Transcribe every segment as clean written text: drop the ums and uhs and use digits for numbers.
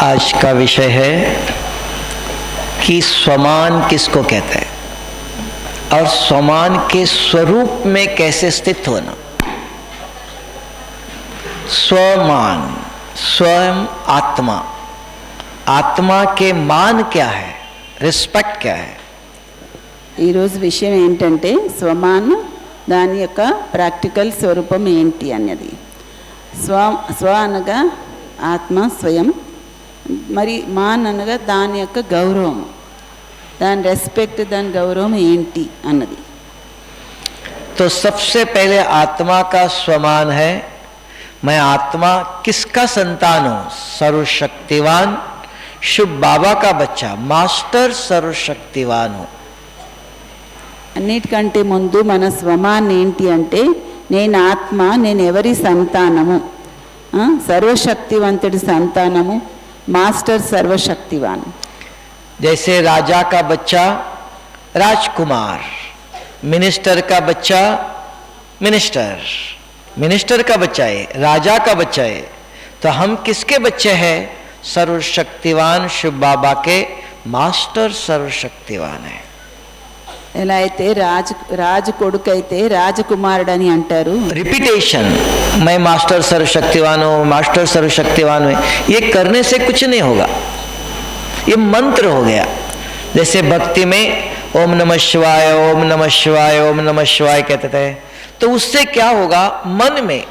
आज का विषय है कि स्वमान किसको कहते हैं और स्वमान के स्वरूप में कैसे स्थित होना। स्वमान, स्वयं आत्मा, आत्मा के मान क्या है, रिस्पेक्ट क्या है। ఈ రోజు విషయం ఏంటంటే స్వమాన్ దాని యొక్క ప్రాక్టికల్ స్వరూపం ఏంటి అన్నది. స్వ అనగా ఆత్మ స్వయం, మరి మాన్ అనగా దాని యొక్క గౌరవం, దాని రెస్పెక్ట్, దాని గౌరవం ఏంటి అన్నది. तो सबसे पहले आत्मा का स्वमान है, मैं आत्मा किसका संतान हूं, सर्वशक्तिवान शुभ बाबा का बच्चा, मास्टर सर्वशक्तिवान हूं. అన్నిటికంటే ముందు మన స్వమాన్ ఏంటి అంటే నేను ఆత్మ, నేను ఎవరి సంతానము, సర్వశక్తివంతుడి సంతానము, మాస్టర్ सर्वशक्तिवान. जैसे राजा का बच्चा राजकुमार, मिनिस्टर का बच्चा मिनिस्टर, मिनिस्टर का बच्चा है, राजा का बच्चा है. तो हम किसके बच्चे हैं, सर्वशक्तिवान शिव बाबा के मास्टर सर्वशक्तिवान है. ఎలా అయితే రాజు కొడుకు అయితే రాజకుమారుడు అని అంటారు. रिपीटेशन, मैं मास्टर सर्वशक्तिवान हूँ, मास्टर सर्वशक्तिवान हूँ, ये करने से कुछ नहीं होगा, ये मंत्र हो गया. जैसे भक्ति में ओम नमः शिवाय, ओम नमः शिवाय, ओम नमः शिवाय कहते थे, तो उससे क्या होगा, मन में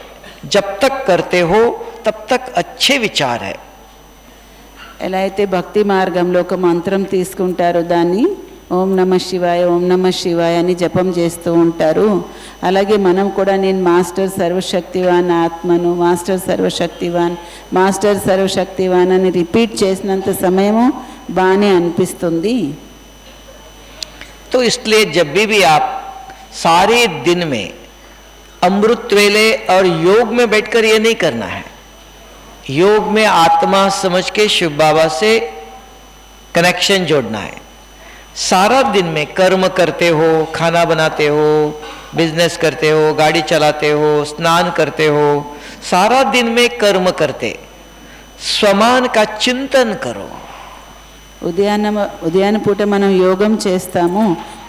जब तक करते हो तब तक अच्छे विचार है. ఎలా అయితే భక్తి మార్గంలో ఒక మంత్రం తీసుకుంటారో దాన్ని ఓం నమ శివాయ, ఓం నమ శివాయ అని జపం చేస్తూ ఉంటారు. అలాగే మనం కూడా నేను మాస్టర్ సర్వశక్తివాన్ ఆత్మను, మాస్టర్ సర్వశక్తివాన్, మాస్టర్ సర్వశక్తివాన్ అని రిపీట్ చేసినంత సమయము బాగానే అనిపిస్తుంది. तो इसलिए जब भी आप सारे दिन में अमृत वेले और योग में बैठकर ये नहीं करना है. योग में आत्मा समझ के शिव बाबा से कनेक्शन जोड़ना है. सारा दिन में कर्म करते हो, खाना बनाते हो, बिजनेस करते हो, गाड़ी चलाते हो, स्नान करते हो, सारा दिन में कर्म करते स्वमान का चिंतन करो. ఉదయాన పూట మనం యోగం చేస్తాము,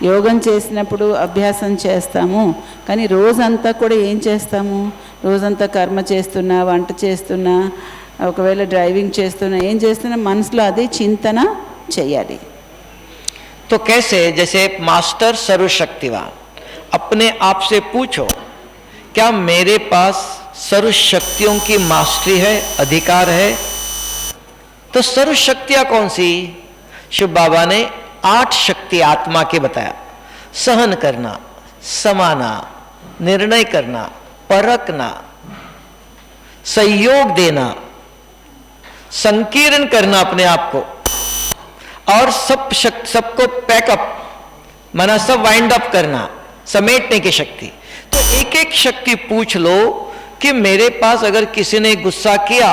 యోగం చేసినప్పుడు అభ్యాసం చేస్తాము, కానీ రోజంతా కూడా ఏం చేస్తాము, రోజంతా కర్మ చేస్తున్నా, వంట చేస్తున్నా, ఒకవేళ డ్రైవింగ్ చేస్తున్నా, ఏం చేస్తున్నా మనసులో అదే చింతన చేయాలి. तो कैसे, जैसे मास्टर सर्वशक्तिवान, अपने आप से पूछो क्या मेरे पास सर्वशक्तियों की मास्टरी है, अधिकार है. तो सर्वशक्तियां कौन सी, शिव बाबा ने 8 शक्ति आत्मा के बताया. सहन करना, समाना, निर्णय करना, परखना, सहयोग देना, संकीर्ण करना अपने आप को, और सबको पैकअप माना सब वाइंड अप करना, समेटने की शक्ति. तो एक एक शक्ति पूछ लो कि मेरे पास अगर किसी ने गुस्सा किया,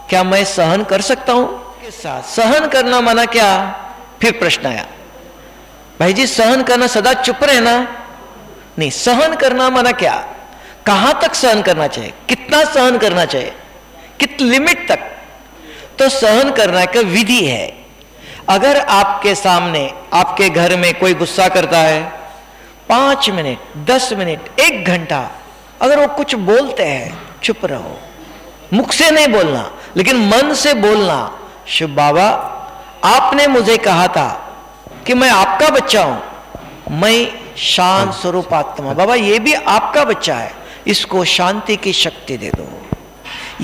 क्या मैं सहन कर सकता हूं के साथ. सहन करना माना क्या, फिर प्रश्न आया, भाई जी सहन करना सदा चुप रहना नहीं, सहन करना माना क्या, कहां तक सहन करना चाहिए, कितना सहन करना चाहिए, कित लिमिट तक. तो सहन करना का विधि है. अगर आपके सामने, आपके घर में कोई गुस्सा करता है, 5 मिनट, 10 मिनट, 1 घंटा अगर वो कुछ बोलते हैं, चुप रहो. मुख से नहीं बोलना लेकिन मन से बोलना, शिव बाबा आपने मुझे कहा था कि मैं आपका बच्चा हूं, मैं शांत स्वरूप आत्मा, बाबा ये भी आपका बच्चा है, इसको शांति की शक्ति दे दो.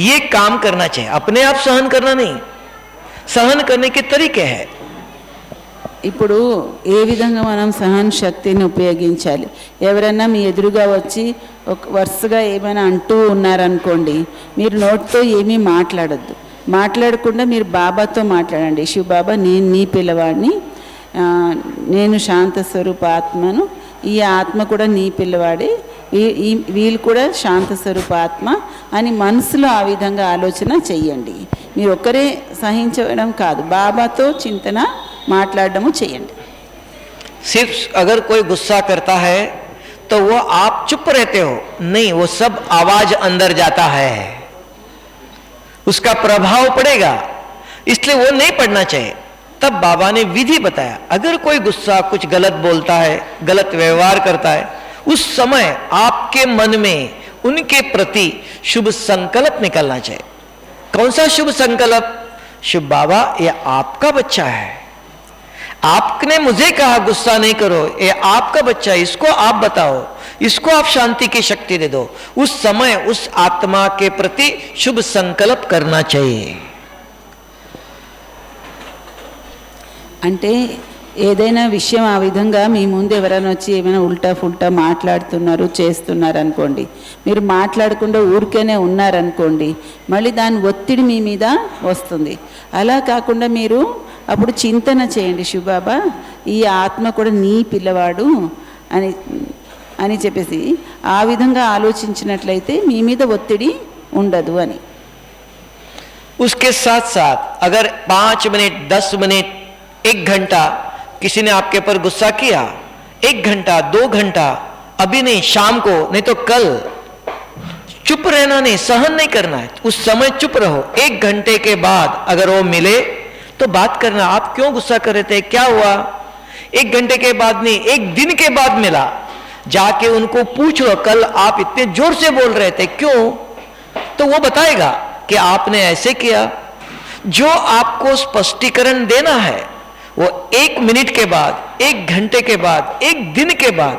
ये काम करना चाहिए, अपने आप सहन करना नहीं, सहन करने के तरीके हैं. ఇప్పుడు ఏ విధంగా మనం సహన శక్తిని ఉపయోగించాలి. ఎవరైనా మీ ఎదురుగా వచ్చి ఒక వరుసగా ఏమైనా అంటూ ఉన్నారనుకోండి, మీరు నోటితో ఏమీ మాట్లాడద్దు, మాట్లాడకుండా మీరు బాబాతో మాట్లాడండి. శివ బాబా, నేను నీ పిల్లవాడిని, నేను శాంత స్వరూప ఆత్మను, ఈ ఆత్మ కూడా నీ పిల్లవాడే, వీళ్ళు కూడా శాంత స్వరూప ఆత్మ అని మనసులో ఆ విధంగా ఆలోచన చెయ్యండి. మీరు ఒక్కరే సహించడం కాదు, బాబాతో చింతన మాట్లాడడము చేయండి. सिर्फ अगर कोई गुस्सा करता है तो वो आप चुप रहते हो नहीं, वो सब आवाज अंदर जाता है, उसका प्रभाव पड़ेगा. इसलिए वो नहीं पढ़ना चाहिए। तब बाबा ने विधि बताया, अगर कोई गुस्सा कुछ गलत बोलता है, गलत व्यवहार करता है, उस समय आपके मन में उनके प्रति शुभ संकल्प निकलना चाहिए। कौन सा शुभ संकल्प? शुभ बाबा, ये आपका बच्चा है, आपने मुझे कहा गुस्सा नहीं करो, ये आपका बच्चा है, इसको आप बताओ, इसको आप शांति की शक्ति दे दो। उस समय उस आत्मा के प्रति शुभ संकल्प करना चाहिए। అంటే ఏదైనా విషయం ఆ విధంగా మీ ముందు ఎవరైనా వచ్చి ఏమైనా ఉల్టా ఫుల్టా మాట్లాడుతున్నారు చేస్తున్నారు అనుకోండి, మీరు మాట్లాడకుండా ఊరికేనే ఉన్నారనుకోండి, మళ్ళీ దాని ఒత్తిడి మీ మీద వస్తుంది. అలా కాకుండా మీరు అప్పుడు చింతన చేయండి, శివబాబా ఈ ఆత్మ కూడా నీ పిల్లవాడు అని అని చెప్పేసి ఆ విధంగా ఆలోచించినట్లయితే మీ మీద ఒత్తిడి ఉండదు అని. उसके साथ साथ अगर 5 मिनट 10 मिनट 1 घंटा किसी ने आपके पर गुस्सा किया, 1 घंटा 2 घंटा, अभी नहीं, शाम को, नहीं तो कल, चुप रहना नहीं, सहन नहीं करना है, उस समय चुप रहो। 1 घंटे के बाद अगर वो मिले तो बात करना, आप क्यों गुस्सा कर रहे थे, क्या हुआ? 1 घंटे के बाद नहीं, 1 दिन के बाद मिला, जाके उनको पूछ लो, कल आप इतने जोर से बोल रहे थे क्यों? तो वो बताएगा कि आपने ऐसे किया। जो आपको स्पष्टीकरण देना है वो 1 मिनट के बाद, 1 घंटे के बाद, 1 दिन के बाद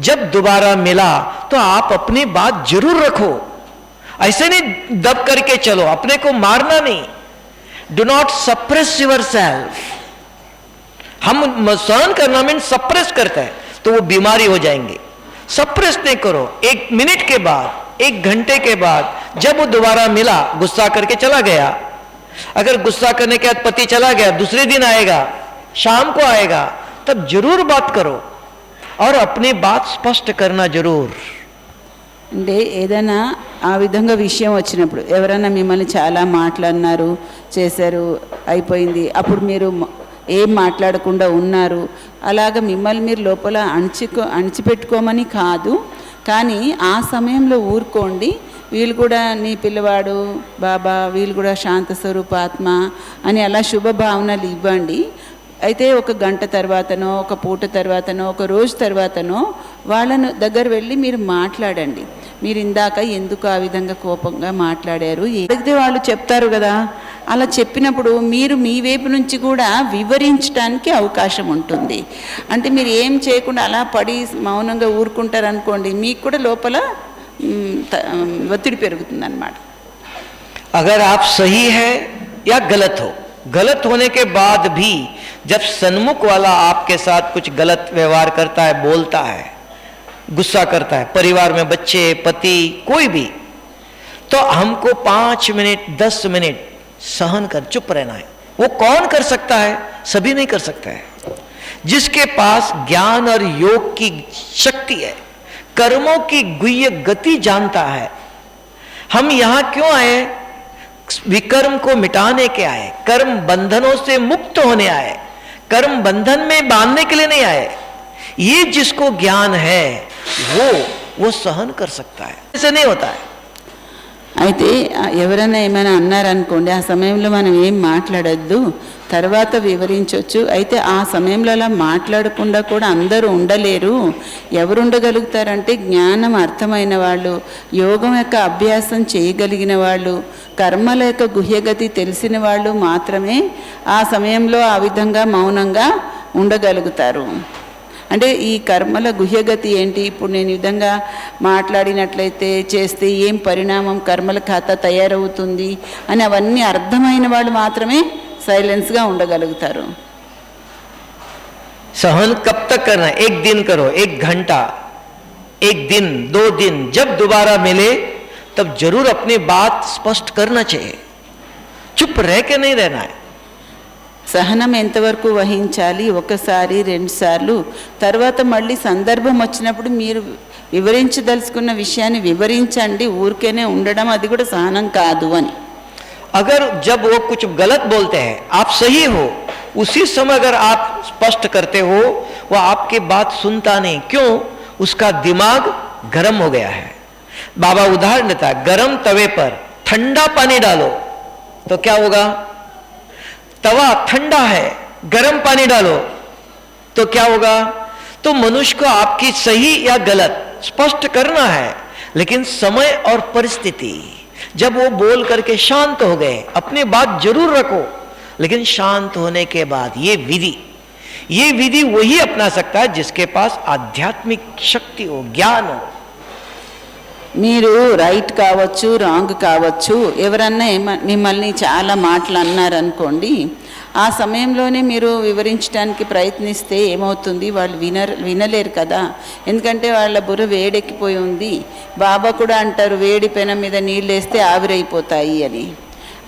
जब दोबारा मिला तो आप अपनी बात जरूर रखो। ऐसे नहीं दब करके चलो, अपने को मारना नहीं। Do not suppress your self. हम सहन करना मीन सप्रेस करते हैं तो वो बीमारी हो जाएंगे। सप्रेस नहीं करो। 1 मिनट के बाद, 1 घंटे के बाद जब वो दोबारा मिला, गुस्सा करके चला गया, अगर गुस्सा करने के बाद पति चला गया, दूसरे दिन आएगा, शाम को आएगा, तब जरूर बात करो और अपनी बात स्पष्ट करना जरूर। అంటే ఏదైనా ఆ విధంగా విషయం వచ్చినప్పుడు ఎవరైనా మిమ్మల్ని చాలా మాట్లాడినారు చేశారు అయిపోయింది, అప్పుడు మీరు ఏం మాట్లాడకుండా ఉన్నారు, అలాగ మిమ్మల్ని మీరు లోపల అణిచిపెట్టుకోమని కాదు, కానీ ఆ సమయంలో ఊరుకోండి. వీళ్ళు కూడా నీ పిల్లవాడు బాబా, వీళ్ళు కూడా శాంత స్వరూపాత్మ అని అలా శుభ భావనలు ఇవ్వండి. అయితే 1 గంట తర్వాతనో, 1 పూట తర్వాతనో, 1 రోజు తర్వాతనో వాళ్ళను దగ్గర వెళ్ళి మీరు మాట్లాడండి. మీరు ఇందాక ఎందుకు ఆ విధంగా కోపంగా మాట్లాడారు అడిగితే వాళ్ళు చెప్తారు కదా. అలా చెప్పినప్పుడు మీరు మీ వైపు నుంచి కూడా వివరించడానికి అవకాశం ఉంటుంది. అంటే మీరు ఏం చేయకుండా అలా పడి మౌనంగా ఊరుకుంటారనుకోండి, మీకు కూడా లోపల ఒత్తిడి పెరుగుతుందన్నమాట. अगर आप सही है या गलत हो, गलत होने के बाद भी जब सन्मुख वाला आपके साथ कुछ गलत व्यवहार करता है, बोलता है, गुस्सा करता है, परिवार में बच्चे, पति, कोई भी, तो हमको 5 मिनट 10 मिनट सहन कर चुप रहना है। वो कौन कर सकता है? सभी नहीं कर सकता है। जिसके पास ज्ञान और योग की शक्ति है, कर्मों की गुह्य गति जानता है। हम यहां क्यों आए? विकर्म को मिटाने के आए, कर्म बंधनों से मुक्त होने आए, कर्म बंधन में बांधने के लिए नहीं आए। ये जिसको ज्ञान है वो सहन कर सकता है, ऐसे नहीं होता है। అయితే ఎవరైనా ఏమైనా అన్నారనుకోండి, ఆ సమయంలో మనం ఏం మాట్లాడద్దు, తర్వాత వివరించవచ్చు. అయితే ఆ సమయంలో అలా మాట్లాడకుండా కూడా అందరూ ఉండలేరు. ఎవరు ఉండగలుగుతారంటే జ్ఞానం అర్థమైన వాళ్ళు, యోగం యొక్క అభ్యాసం చేయగలిగిన వాళ్ళు, కర్మల యొక్క గుహ్యగతి తెలిసిన వాళ్ళు మాత్రమే ఆ సమయంలో ఆ విధంగా మౌనంగా ఉండగలుగుతారు. అంటే ఈ కర్మల గుహ్యగతి ఏంటి, ఇప్పుడు నేను ఈ విధంగా మాట్లాడినట్లయితే చేస్తే ఏం పరిణామం కర్మల ఖాతా తయారవుతుంది అని అవన్నీ అర్థమైన వాళ్ళు మాత్రమే సైలెన్స్గా ఉండగలుగుతారు. सहन कब तक करना है? 1 दिन करो, 1 घंटा, 1 दिन, 2 दिन, जब दोबारा मिले तब जरूर अपनी बात स्पष्ट करना चाहिए, चुप रह के नहीं रहना है. సహనం ఎంతవరకు వహించాలి? 1 సారి 2 సార్లు, తర్వాత మళ్ళీ సందర్భం వచ్చినప్పుడు మీరు వివరించదలుచుకున్న విషయాన్ని వివరించండి. ఊరికేనే ఉండడం అది కూడా సహనం కాదు అని. अगर जब वो कुछ गलत बोलते हैं, आप सही हो, उसी समय अगर आप स्पष्ट करते हो, वो आपकी बात सुनता नहीं. क्यों? उसका दिमाग गर्म हो गया है. बाबा उदाहरण देता है, गर्म तवे पर ठंडा पानी डालो तो क्या होगा? तवा ठंडा है, गर्म पानी डालो तो क्या होगा? तो मनुष्य को आपकी सही या गलत स्पष्ट करना है, लेकिन समय और परिस्थिति, जब वो बोल करके शांत हो गए, अपनी बात जरूर रखो, लेकिन शांत होने के बाद ये विधि वही अपना सकता है जिसके पास आध्यात्मिक शक्ति हो, ज्ञान हो। మీరు రైట్ కావచ్చు, రాంగ్ కావచ్చు, ఎవరన్నా మిమ్మల్ని చాలా మాటలు అన్నారనుకోండి, ఆ సమయంలోనే మీరు వివరించడానికి ప్రయత్నిస్తే ఏమవుతుంది? వాళ్ళు వినలేరు కదా, ఎందుకంటే వాళ్ళ బుర్ర వేడెక్కిపోయి ఉంది. బాబా కూడా అంటారు వేడి పెనం మీద నీళ్ళు వేస్తే ఆవిరైపోతాయి అని.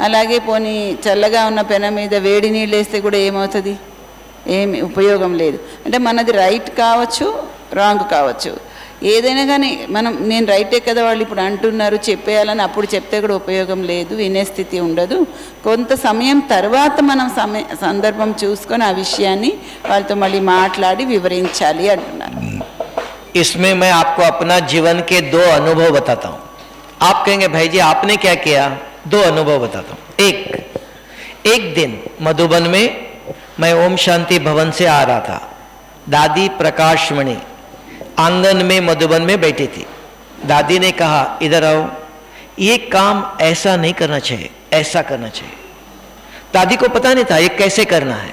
అలాగే పోనీ చల్లగా ఉన్న పెనం మీద వేడి నీళ్ళు వేస్తే కూడా ఏమవుతుంది? ఏమి ఉపయోగం లేదు. అంటే మనది రైట్ కావచ్చు, రాంగ్ కావచ్చు, ఏదైనా కానీ నేను రైటే కదా వాళ్ళు ఇప్పుడు అంటున్నారు చెప్పేయాలని అప్పుడు చెప్తే కూడా ఉపయోగం లేదు, వినే స్థితి ఉండదు. కొంత సమయం తర్వాత మనం సందర్భం చూసుకొని ఆ విషయాన్ని వాళ్ళతో మళ్ళీ మాట్లాడి వివరించాలి అంటున్నారు. इसमें मैं आपको अपना जीवन के 2 अनुभव बताता हूँ. आप कहेंगे भाई जी आपने क्या किया? 2 अनुभव बताता हूँ. एक दिन मधुबन में मैं ओम शांति भवन से आ रहा था. दादी प्रकाशमणि आंगन में मधुबन में बैठी थी. दादी ने कहा इधर आओ, ये काम ऐसा नहीं करना चाहिए, ऐसा करना चाहिए. दादी को पता नहीं था ये कैसे करना है,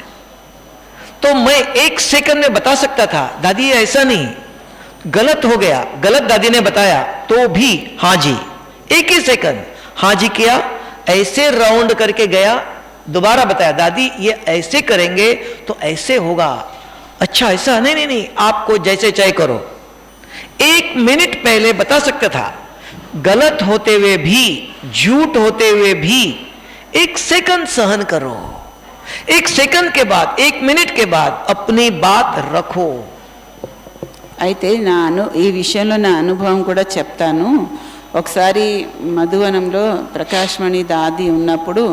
तो मैं 1 सेकंड में बता सकता था दादी ये ऐसा नहीं, गलत हो गया, गलत दादी ने बताया तो भी हाँ जी, 1 ही सेकंड हाँ जी किया, ऐसे राउंड करके गया, दोबारा बताया दादी ये ऐसे करेंगे तो ऐसे होगा, अच्छा ऐसा नहीं, आपको जैसे चाहे करो. 1 मिनट पहले बता सकता था. गलत होते हुए भी, झूठ होते हुए भी 1 सेकंड सहन करो. 1 सेकंड के बाद, 1 मिनट के बाद अपनी बात रखो. అయితే ఈ విషయంలో నా అనుభవం కూడా చెప్తాను. ఒకసారి మధువనంలో ప్రకాశ్మణి దాది ఉన్నప్పుడు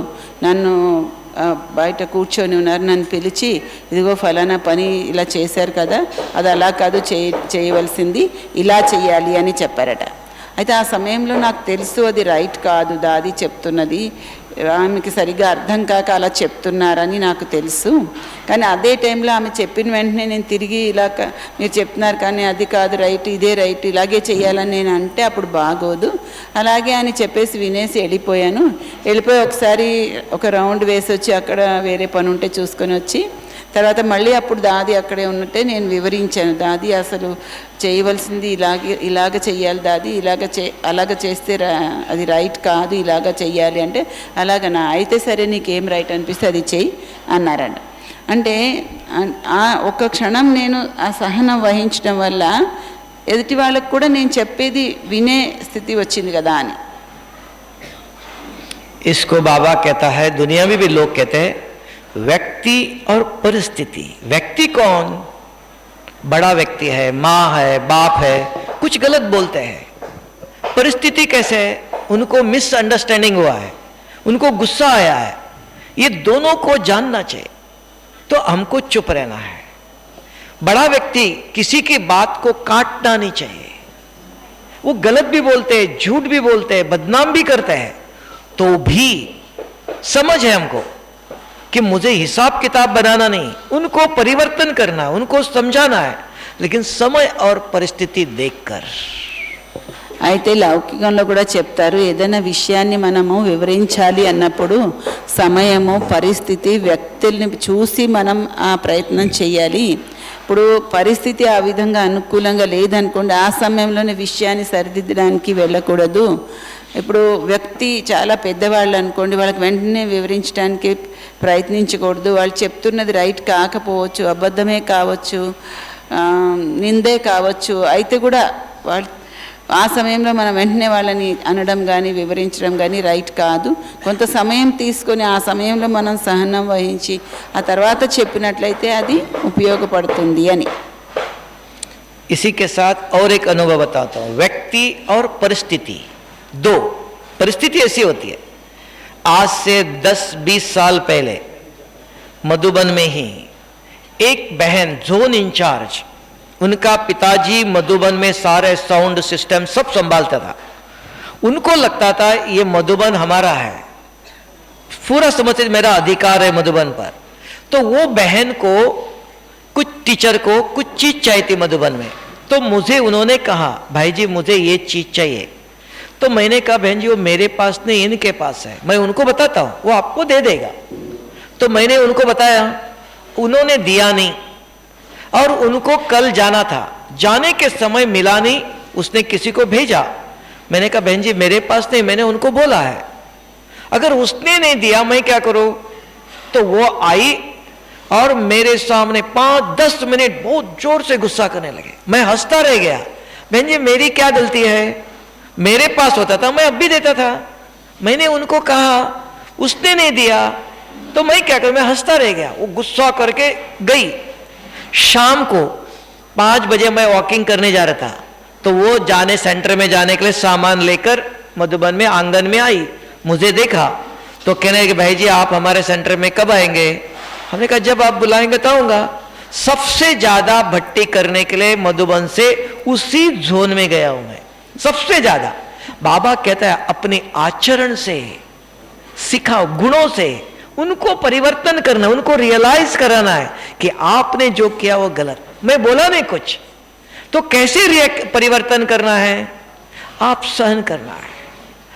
నన్ను బయట కూర్చొని ఉన్నారు, నన్ను పిలిచి ఇదిగో ఫలానా పని ఇలా చేశారు కదా, అది అలా కాదు చేయవలసింది ఇలా చేయాలి అని చెప్పారట. అయితే ఆ సమయంలో నాకు తెలుసు అది రైట్ కాదు, దాది చెప్తున్నది ఆమెకి సరిగ్గా అర్థం కాక అలా చెప్తున్నారని నాకు తెలుసు. కానీ అదే టైంలో ఆమె చెప్పిన వెంటనే నేను తిరిగి ఇలా మీరు చెప్తున్నారు కానీ అది కాదు రైట్, ఇదే రైట్, ఇలాగే చేయాలని నేను అంటే అప్పుడు బాగోదు, అలాగే అని చెప్పేసి వినేసి వెళ్ళిపోయి ఒకసారి ఒక రౌండ్ వేసి వచ్చి అక్కడ వేరే పని ఉంటే చూసుకొని వచ్చి తర్వాత మళ్ళీ అప్పుడు దాది అక్కడే ఉన్నట్టే నేను వివరించాను. దాది అసలు చేయవలసింది ఇలాగ చెయ్యాలి దాది, అలాగ చేస్తే అది రైట్ కాదు, ఇలాగ చెయ్యాలి అంటే అలాగనా, అయితే సరే నీకేం రైట్ అనిపిస్తే అది చెయ్యి అన్నారంట. అంటే ఒక క్షణం నేను ఆ సహనం వహించడం వల్ల ఎదుటి వాళ్ళకు కూడా నేను చెప్పేది వినే స్థితి వచ్చింది కదా అని. इसको बाबा कहता है, दुनिया में भी लोग कहते हैं व्यक्ति और परिस्थिति. व्यक्ति कौन? बड़ा व्यक्ति है, माँ है, बाप है, कुछ गलत बोलते हैं. परिस्थिति कैसे है? उनको मिसअंडरस्टैंडिंग हुआ है, उनको गुस्सा आया है, ये दोनों को जानना चाहिए, तो हमको चुप रहना है. बड़ा व्यक्ति किसी की बात को काटना नहीं चाहिए. वो गलत भी बोलते हैं, झूठ भी बोलते हैं, बदनाम भी करते हैं, तो भी समझ है हमको कि मुझे हिसाब किताब बनाना नहीं, उनको परिवर्तन करना, उनको समझाना है, लेकिन समय और परिस्थिति देखकर. అయితే లౌకికంలో కూడా చెప్తారు, ఏదైనా విషయాన్ని మనము వివరించాలి అన్నప్పుడు సమయము, పరిస్థితి, వ్యక్తుల్ని చూసి మనం ఆ ప్రయత్నం చేయాలి. ఇప్పుడు పరిస్థితి ఆ విధంగా అనుకూలంగా లేదనుకోండి, ఆ సమయంలోనే విషయాన్ని సరిదిద్దడానికి వెళ్ళకూడదు. ఇప్పుడు వ్యక్తి చాలా పెద్దవాళ్ళు అనుకోండి, వాళ్ళకి వెంటనే వివరించడానికి ప్రయత్నించకూడదు. వాళ్ళు చెప్తున్నది రైట్ కాకపోవచ్చు, అబద్ధమే కావచ్చు, నిందే కావచ్చు, అయితే కూడా వాళ్ళు ఆ సమయంలో మనం వెంటనే వాళ్ళని అనడం కానీ వివరించడం కానీ రైట్ కాదు. కొంత సమయం తీసుకొని ఆ సమయంలో మనం సహనం వహించి ఆ తర్వాత చెప్పినట్లయితే అది ఉపయోగపడుతుంది అని. इसी के साथ और एक अनुभव बताता हूँ. व्यक्ति और परिस्थिति, 2 परिस्थिति ऐसी होती है. आज से 10-20 साल पहले मधुबन में ही एक बहन जोन इंचार्ज, उनका पिताजी मधुबन में सारे साउंड सिस्टम सब संभालता था. उनको लगता था ये मधुबन हमारा है, पूरा समझते मेरा अधिकार है मधुबन पर। तो वो बहन को कुछ टीचर को कुछ चीज चाहिए थी मधुबन में, तो मुझे उन्होंने कहा भाई जी मुझे ये चीज चाहिए। तो मैंने कहा बहन जी वो मेरे पास नहीं इनके पास है, मैं उनको बताता हूं वो आपको दे देगा। तो मैंने उनको बताया, उन्होंने दिया नहीं और उनको कल जाना था, जाने के समय मिला नहीं, उसने किसी को भेजा। मैंने कहा बहन जी मेरे पास नहीं, मैंने उनको बोला है, अगर उसने नहीं दिया मैं क्या करूं। तो वो आई और मेरे सामने 5-10 मिनट बहुत जोर से गुस्सा करने लगे। मैं हंसता रह गया, बहन जी मेरी क्या गलती है, मेरे पास होता था मैं अब भी देता था, मैंने उनको कहा उसने नहीं दिया तो मैं क्या करूं, मैं हंसता रह गया। वो गुस्सा करके गई। शाम को 5 बजे मैं वॉकिंग करने जा रहा था, तो वो जाने सेंटर में जाने के लिए सामान लेकर मधुबन में आंगन में आई, मुझे देखा तो कहने लगे भाई जी आप हमारे सेंटर में कब आएंगे। हमने कहा जब आप बुलाएंगे तो आऊंगा। सबसे ज्यादा भट्टी करने के लिए मधुबन से उसी जोन में गया हूं मैं, सबसे ज्यादा। बाबा कहता है अपने आचरण से सिखाओ, गुणों से उनको परिवर्तन करना, उनको रियलाइज कराना है कि आपने जो किया वो गलत। मैं बोला नहीं कुछ, तो कैसे परिवर्तन करना है, आप सहन करना है,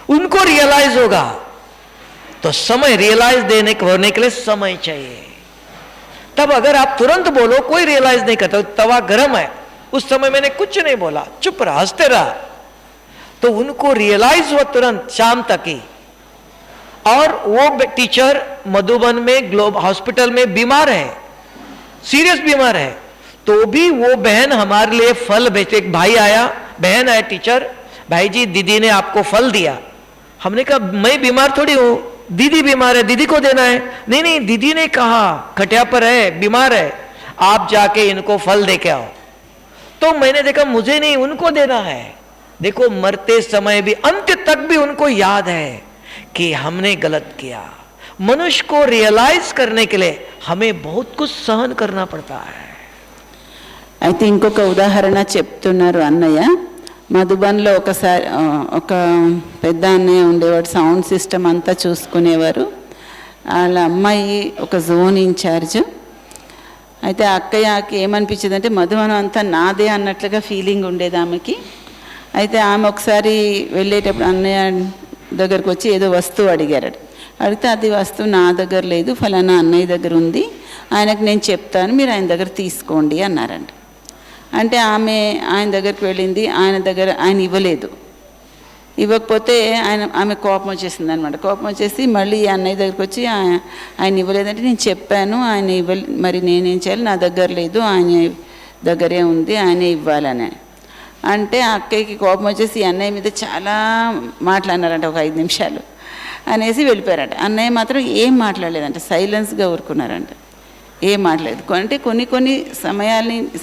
उनको रियलाइज होगा। तो समय रियलाइज देने होने के लिए समय चाहिए। तब अगर आप तुरंत बोलो कोई रियलाइज नहीं करता, तवा गर्म है, उस समय मैंने कुछ नहीं बोला, चुप रहा, हंसते रहा, तो उनको रियलाइज हुआ तुरंत शाम तक ही। और वो टीचर मधुबन में ग्लोब हॉस्पिटल में बीमार है, सीरियस बीमार है, तो भी वो बहन हमारे लिए फल भेजते। एक भाई आया, बहन है टीचर, भाई जी दीदी ने आपको फल दिया। हमने कहा मैं बीमार थोड़ी हूं, दीदी बीमार है, दीदी को देना है। नहीं नहीं दीदी ने कहा खटिया पर है, बीमार है, आप जाके इनको फल दे के आओ। तो मैंने देखा मुझे नहीं, उनको देना है। देखो मरते समय भी, अंत तक भी उनको याद है कि हमने गलत किया। मनुष्य को रियलाइज करने के लिए हमें बहुत कुछ सहन करना पड़ता है। అయితే ఇంకొక ఉదాహరణ చెప్తున్నారు అన్నయ్య. మధుబన్లో ఒకసారి ఒక పెద్ద అన్నయ్య ఉండేవాడు, సౌండ్ సిస్టమ్ అంతా చూసుకునేవారు. వాళ్ళ అమ్మాయి ఒక జోన్ ఇన్ఛార్జ్. అయితే ఆ అక్కయ్యకి ఏమనిపించింది అంటే మధుబనం అంతా నాదే అన్నట్లుగా ఫీలింగ్ ఉండేది ఆమెకి. అయితే ఆమె ఒకసారి వెళ్ళేటప్పుడు అన్నయ్య దగ్గరకు వచ్చి ఏదో వస్తువు అడిగారట. అడిగితే అది వస్తువు నా దగ్గర లేదు, ఫలానా అన్నయ్య దగ్గర ఉంది, ఆయనకు నేను చెప్తాను, మీరు ఆయన దగ్గర తీసుకోండి అన్నారంట. అంటే ఆయన దగ్గరికి వెళ్ళింది, ఆయన ఇవ్వలేదు. ఇవ్వకపోతే ఆమె కోపం వచ్చేసింది అనమాట. కోపం వచ్చేసి మళ్ళీ ఈ అన్నయ్య దగ్గరికి వచ్చి ఆయన ఇవ్వలేదంటే నేను చెప్పాను ఆయన మరి నేనేం చేయాలి, నా దగ్గర లేదు, ఆయన దగ్గరే ఉంది, ఆయనే ఇవ్వాలని. అంటే ఆ అక్కయ్యకి కోపం వచ్చేసి ఈ అన్నయ్య మీద చాలా మాట్లాడినారంట, ఒక 5 నిమిషాలు అనేసి వెళ్ళిపోయారంట. అన్నయ్య మాత్రం ఏం మాట్లాడలేదంట, సైలెన్స్గా ఊరుకున్నారంట, ఏం మాట్లాడలేదు. అంటే కొన్ని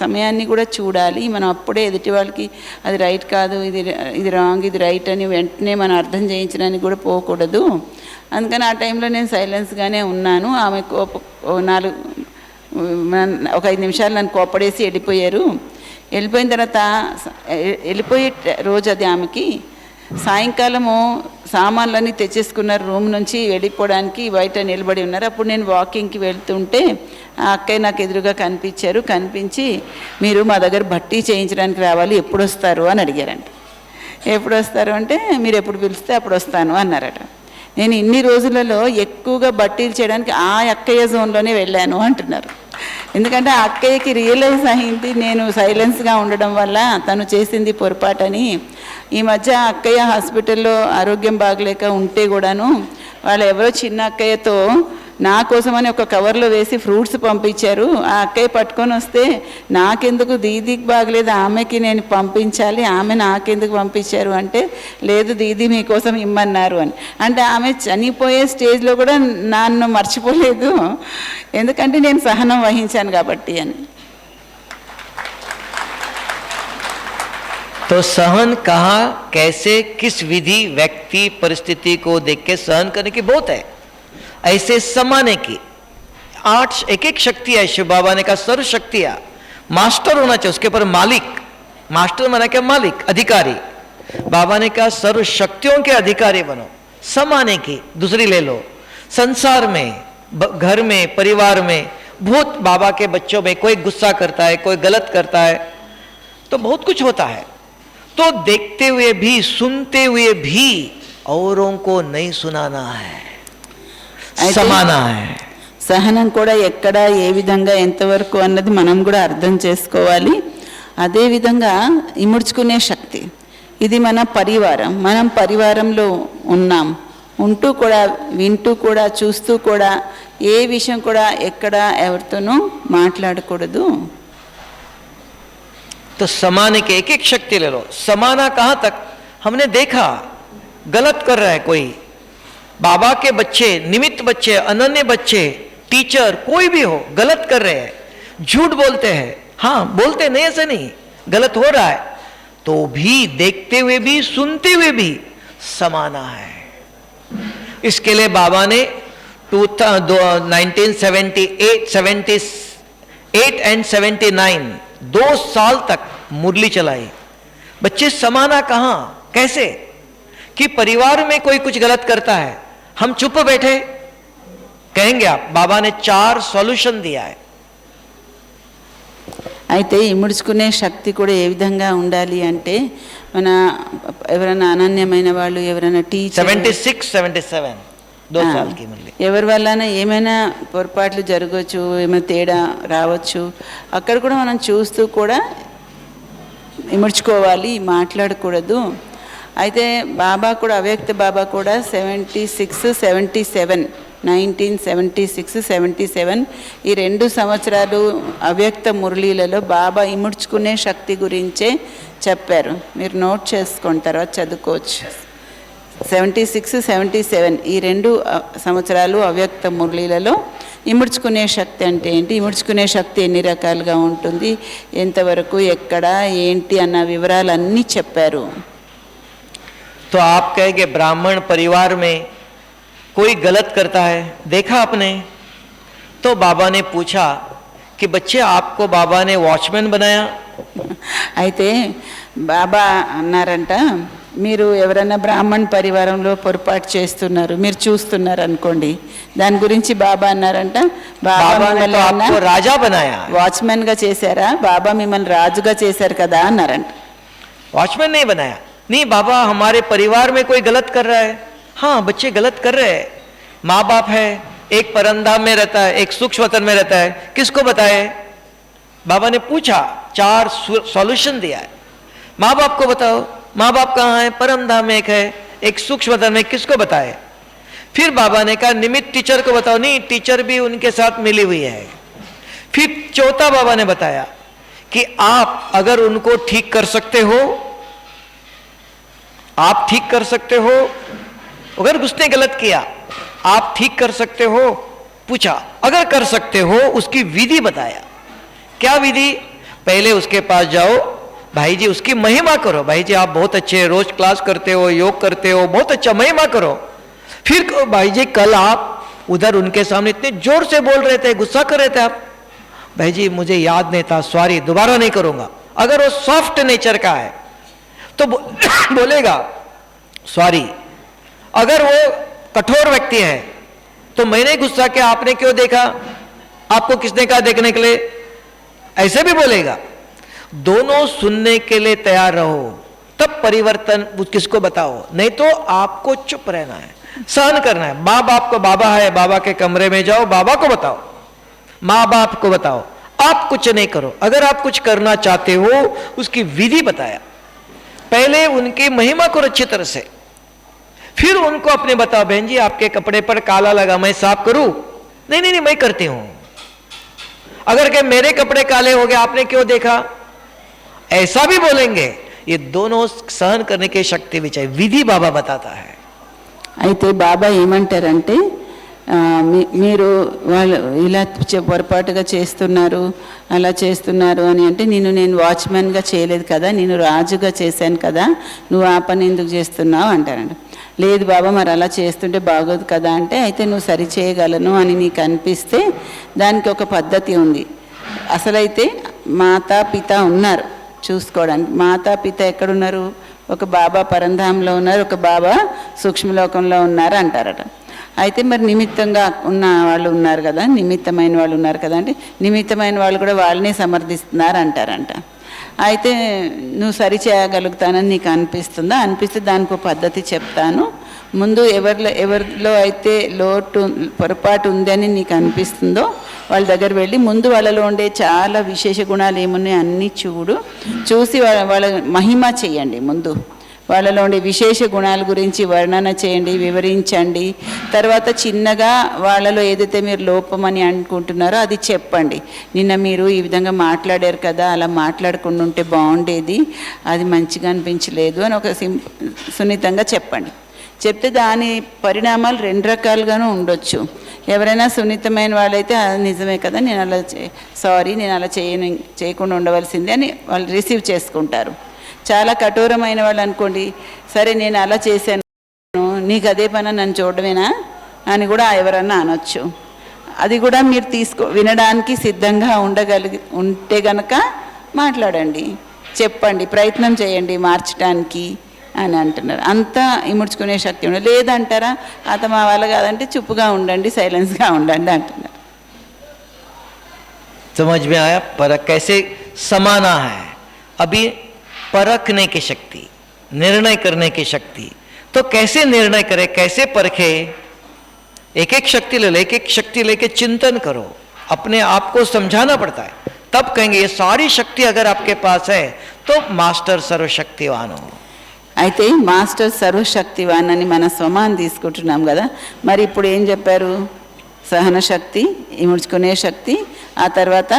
సమయాన్ని కూడా చూడాలి మనం. అప్పుడే ఎదుటి వాళ్ళకి అది రైట్ కాదు, ఇది రాంగ్, ఇది రైట్ అని వెంటనే మనం అర్థం చేయించడానికి కూడా పోకూడదు. అందుకని ఆ టైంలో నేను సైలెన్స్గానే ఉన్నాను. ఆమె ఒక 5 నిమిషాలు నన్ను కోపడేసి వెళ్ళిపోయారు. వెళ్ళిపోయిన తర్వాత వెళ్ళిపోయే రోజు అది ఆమెకి సాయంకాలము సామాన్లన్నీ తెచ్చేసుకున్నారు, రూమ్ నుంచి వెళ్ళిపోవడానికి బయట నిలబడి ఉన్నారు. అప్పుడు నేను వాకింగ్కి వెళ్తుంటే ఆ అక్కయ్య నాకు ఎదురుగా కనిపించి మీరు మా దగ్గర బట్టీ చేయించడానికి రావాలి, ఎప్పుడు వస్తారు అని అడిగారంట. ఎప్పుడు వస్తారు అంటే మీరు ఎప్పుడు పిలిస్తే అప్పుడు వస్తాను అన్నారట. నేను ఇన్ని రోజులలో ఎక్కువగా బట్టీలు చేయడానికి ఆ అక్కయ్య జోన్లోనే వెళ్ళాను అంటున్నారు. ఎందుకంటే ఆ అక్కయ్యకి రియలైజ్ అయింది నేను సైలెన్స్గా ఉండడం వల్ల తను చేసింది పొరపాటని. ఈ మధ్య అక్కయ్య హాస్పిటల్లో ఆరోగ్యం బాగలేక ఉంటే కూడాను వాళ్ళు ఎవరో చిన్న అక్కయ్యతో నా కోసమని ఒక కవర్లో వేసి ఫ్రూట్స్ పంపించారు. ఆ అక్కయ్య పట్టుకొని వస్తే నాకెందుకు, దీదీకి బాగలేదు ఆమెకి నేను పంపించాలి, ఆమె నాకెందుకు పంపించారు అంటే లేదు దీదీ మీకోసం ఇమ్మన్నారు అని. అంటే ఆమె చనిపోయే స్టేజ్లో కూడా నన్ను మర్చిపోలేదు, ఎందుకంటే నేను సహనం వహించాను కాబట్టి అని. तो सहन कहाँ, कैसे, किस विधि, व्यक्ति परिस्थिति को देख के सहन करने की बहुत है, ऐसे समाने की 8 एक शक्ति है। शिव बाबा ने कहा सर्व शक्तियां, मास्टर होना चाहिए, उसके ऊपर मालिक, मास्टर माना क्या, मालिक, अधिकारी। बाबा ने कहा सर्व शक्तियों के अधिकारी बनो। समाने की दूसरी ले लो, संसार में, घर में, परिवार में बहुत बाबा के बच्चों में कोई गुस्सा करता है, कोई गलत करता है, तो बहुत कुछ होता है। तो देखते हुए भी, सुनते हुए भी औरों को नहीं सुनाना है, समाना है। సహనం కూడా ఎక్కడ ఏ విధంగా ఎంతవరకు అన్నది మనం కూడా అర్థం చేసుకోవాలి. అదేవిధంగా ఇముడ్చుకునే శక్తి, ఇది మన పరివారం. మనం పరివారంలో ఉన్నాం, ఉంటూ కూడా, వింటూ కూడా, చూస్తూ కూడా ఏ విషయం కూడా ఎక్కడ ఎవరితోనూ మాట్లాడకూడదు. तो समाने के एक एक शक्ति ले लो। समाना कहां तक? हमने देखा गलत कर रहा है कोई, बाबा के बच्चे, निमित्त बच्चे, अनन्य बच्चे, टीचर, कोई भी हो, गलत कर रहे हैं, झूठ बोलते हैं, हाँ बोलते नहीं, ऐसे नहीं, गलत हो रहा है, तो भी देखते हुए भी, सुनते हुए भी समाना है। इसके लिए बाबा ने 1978 एंड 79 2 साल तक मुरली चलाई। बच्चे समाना कहां, कैसे? कि परिवार में कोई कुछ गलत करता है, हम चुप बैठे, कहेंगे आप, बाबा ने 4 सॉल्यूशन दिया है। అయితే ఇముడ్చుకునే శక్తి కూడా ఏ విధంగా ఉండాలి అంటే, మన ఎవరైనా అనన్యమైన వాళ్ళు, ఎవరైనా టీచర్ 76 77 2 साल की मुरली, ఎవరి వల్లన ఏమైనా పొరపాట్లు జరగవచ్చు, ఏమైనా తేడా రావచ్చు, అక్కడ కూడా మనం చూస్తూ కూడా ఇముడ్చుకోవాలి, మాట్లాడకూడదు. అయితే బాబా కూడా, అవ్యక్త బాబా కూడా 1976 77 ఈ 2 సంవత్సరాలు అవ్యక్త మురళీలలో బాబా ఇముడ్చుకునే శక్తి గురించే చెప్పారు. మీరు నోట్ చేసుకొని తర్వాత చదువుకోవచ్చు. 76 77 ఈ 2 సంవత్సరాలు అవ్యక్త మురళీలలో ఇముడ్చుకునే శక్తి అంటే ఏంటి, ఇముడ్చుకునే శక్తి ఎన్ని రకాలుగా ఉంటుంది, ఎంతవరకు, ఎక్కడ, ఏంటి అన్న వివరాలన్నీ చెప్పారు. तो आप कहेंगे ब्राह्मण परिवार में कोई गलत करता है, देखा आपने? तो बाबा ने पूछा कि बच्चे, आपको बाबा ने वॉचमैन बनाया? అయితే బాబా అన్నారంట, మీరు ఎవరైనా బ్రాహ్మణ్ పరివారంలో పొరపాటు చేస్తున్నారు, మీరు చూస్తున్నారు అనుకోండి, దాని గురించి బాబా అన్నారంట, బాబా आपको राजा बनाया, వాచ్మెన్ గా చేశారా, బాబా మిమ్మల్ని రాజుగా చేశారు కదా అన్నారంట. वॉचमैन नहीं बनाया। नहीं बाबा, हमारे परिवार में कोई गलत कर रहा है, हाँ बच्चे गलत कर रहे हैं, माँ बाप है, एक परमधाम में रहता है, एक सूक्ष्म वतन में रहता है, किसको बताए? बाबा ने पूछा, 4 सॉल्यूशन दिया है। माँ बाप को बताओ, माँ बाप कहाँ है? परमधाम में एक है, एक सूक्ष्म वतन में, किसको बताए? फिर बाबा ने कहा निमित्त टीचर को बताओ। नहीं, टीचर भी उनके साथ मिली हुई है। फिर चौथा बाबा ने बताया कि आप अगर उनको ठीक कर सकते हो, आप ठीक कर सकते हो, अगर उसने गलत किया आप ठीक कर सकते हो? पूछा, अगर कर सकते हो उसकी विधि बताया। क्या विधि? पहले उसके पास जाओ, भाई जी उसकी महिमा करो, भाई जी आप बहुत अच्छे, रोज क्लास करते हो, योग करते हो, बहुत अच्छा, महिमा करो। फिर भाई जी कल आप उधर उनके सामने इतने जोर से बोल रहे थे, गुस्सा कर रहे थे आप, भाई जी मुझे याद नहीं था, सॉरी, दोबारा नहीं करूंगा। अगर वो सॉफ्ट नेचर का है तो बोलेगा सॉरी। अगर वो कठोर व्यक्ति है तो मैंने गुस्सा किया, आपने क्यों देखा, आपको किसने कहा देखने के लिए, ऐसे भी बोलेगा। दोनों सुनने के लिए तैयार रहो, तब परिवर्तन किसको बताओ, नहीं तो आपको चुप रहना है, सहन करना है। माँ बाप को, बाबा है, बाबा के कमरे में जाओ, बाबा को बताओ, माँ बाप को बताओ, आप कुछ नहीं करो। अगर आप कुछ करना चाहते हो उसकी विधि बताया, पहले उनकी महिमा करो अच्छी तरह से, फिर उनको अपने बताओ, बहन जी आपके कपड़े पर काला लगा, मैं साफ करूं? नहीं नहीं नहीं, मैं करती हूं। अगर के मेरे कपड़े काले हो गए, आपने क्यों देखा, ऐसा भी बोलेंगे। ये दोनों सहन करने की शक्ति भी चाहिए, विधि बाबा बताता है। అయితే బాబా ఏమంటారంటే, మీరు వాళ్ళు ఇలా పొరపాటుగా చేస్తున్నారు, అలా చేస్తున్నారు అని అంటే, నేను వాచ్మెన్గా చేయలేదు కదా, నేను రాజుగా చేశాను కదా, నువ్వు ఆ పని ఎందుకు చేస్తున్నావు అంటారంట. లేదు బాబా, మరి అలా చేస్తుంటే బాగోదు కదా అంటే, అయితే నువ్వు సరి చేయగలను అని నీకు అనిపిస్తే దానికి ఒక పద్ధతి ఉంది. అసలైతే మాతా పిత ఉన్నారు చూసుకోవడానికి. మాతా పిత ఎక్కడున్నారు? ఒక బాబా పరంధాంలో ఉన్నారు, ఒక బాబా సూక్ష్మలోకంలో ఉన్నారు అంటారట. అయితే మరి నిమిత్తంగా ఉన్న వాళ్ళు ఉన్నారు కదా, నిమిత్తమైన వాళ్ళు ఉన్నారు కదా అంటే నిమిత్తమైన వాళ్ళు కూడా వాళ్ళని సమర్థిస్తున్నారు అంటారంట. అయితే నువ్వు సరి చేయగలుగుతానని నీకు అనిపిస్తుందా? అనిపిస్తే దానికి ఒక పద్ధతి చెప్తాను. ముందు ఎవరిలో అయితే పొరపాటు ఉందని నీకు అనిపిస్తుందో వాళ్ళ దగ్గర వెళ్ళి ముందు వాళ్ళలో ఉండే చాలా విశేష గుణాలు ఏమున్నాయి అన్నీ చూసి వాళ్ళ మహిమ చేయండి. ముందు వాళ్ళలో ఉండే విశేష గుణాల గురించి వర్ణన చేయండి, వివరించండి. తర్వాత చిన్నగా వాళ్ళలో ఏదైతే మీరు లోపమని అనుకుంటున్నారో అది చెప్పండి. నిన్న మీరు ఈ విధంగా మాట్లాడారు కదా, అలా మాట్లాడకుండా ఉంటే బాగుండేది, అది మంచిగా అనిపించలేదు అని ఒక సున్నితంగా చెప్పండి. చెప్తే దాని పరిణామాలు రెండు రకాలుగానూ ఉండొచ్చు. ఎవరైనా సున్నితమైన వాళ్ళైతే నిజమే కదా, నేను అలా నేను అలా చేయకుండా ఉండవలసిందే అని వాళ్ళు రిసీవ్ చేసుకుంటారు. చాలా కఠోరమైన వాళ్ళు అనుకోండి, సరే నేను అలా చేశాను, నీకు అదే పని నన్ను చూడమేనా అని కూడా ఎవరన్నా అనొచ్చు. అది కూడా మీరు వినడానికి సిద్ధంగా ఉంటే గనక మాట్లాడండి, చెప్పండి, ప్రయత్నం చేయండి మార్చడానికి అని అంటున్నారు. అంతా ఇముడ్చుకునే శక్తి ఉండదు. లేదంటారా, అత మా వల్ల కాదంటే చుప్పుగా ఉండండి, సైలెన్స్గా ఉండండి అంటున్నారు. समझ में आया? परख कैसे समाना है? अभी परखने की शक्ति, निर्णय करने की शक्ति, तो कैसे निर्णय करे, कैसे परखे? एक एक शक्ति ले लो, एक एक शक्ति लेके चिंतन करो, अपने आप को समझाना पड़ता है, तब कहेंगे ये सारी शक्ति अगर आपके पास है तो मास्टर सर्वशक्तिवान हो. అయితే మాస్టర్ సర్వశక్తివాన్ అని మన స్వమాన్ని తీసుకుంటున్నాం కదా, మరి ఇప్పుడు ఏం చెప్పారు? సహన శక్తి, ఇముడ్చుకునే శక్తి, ఆ తర్వాత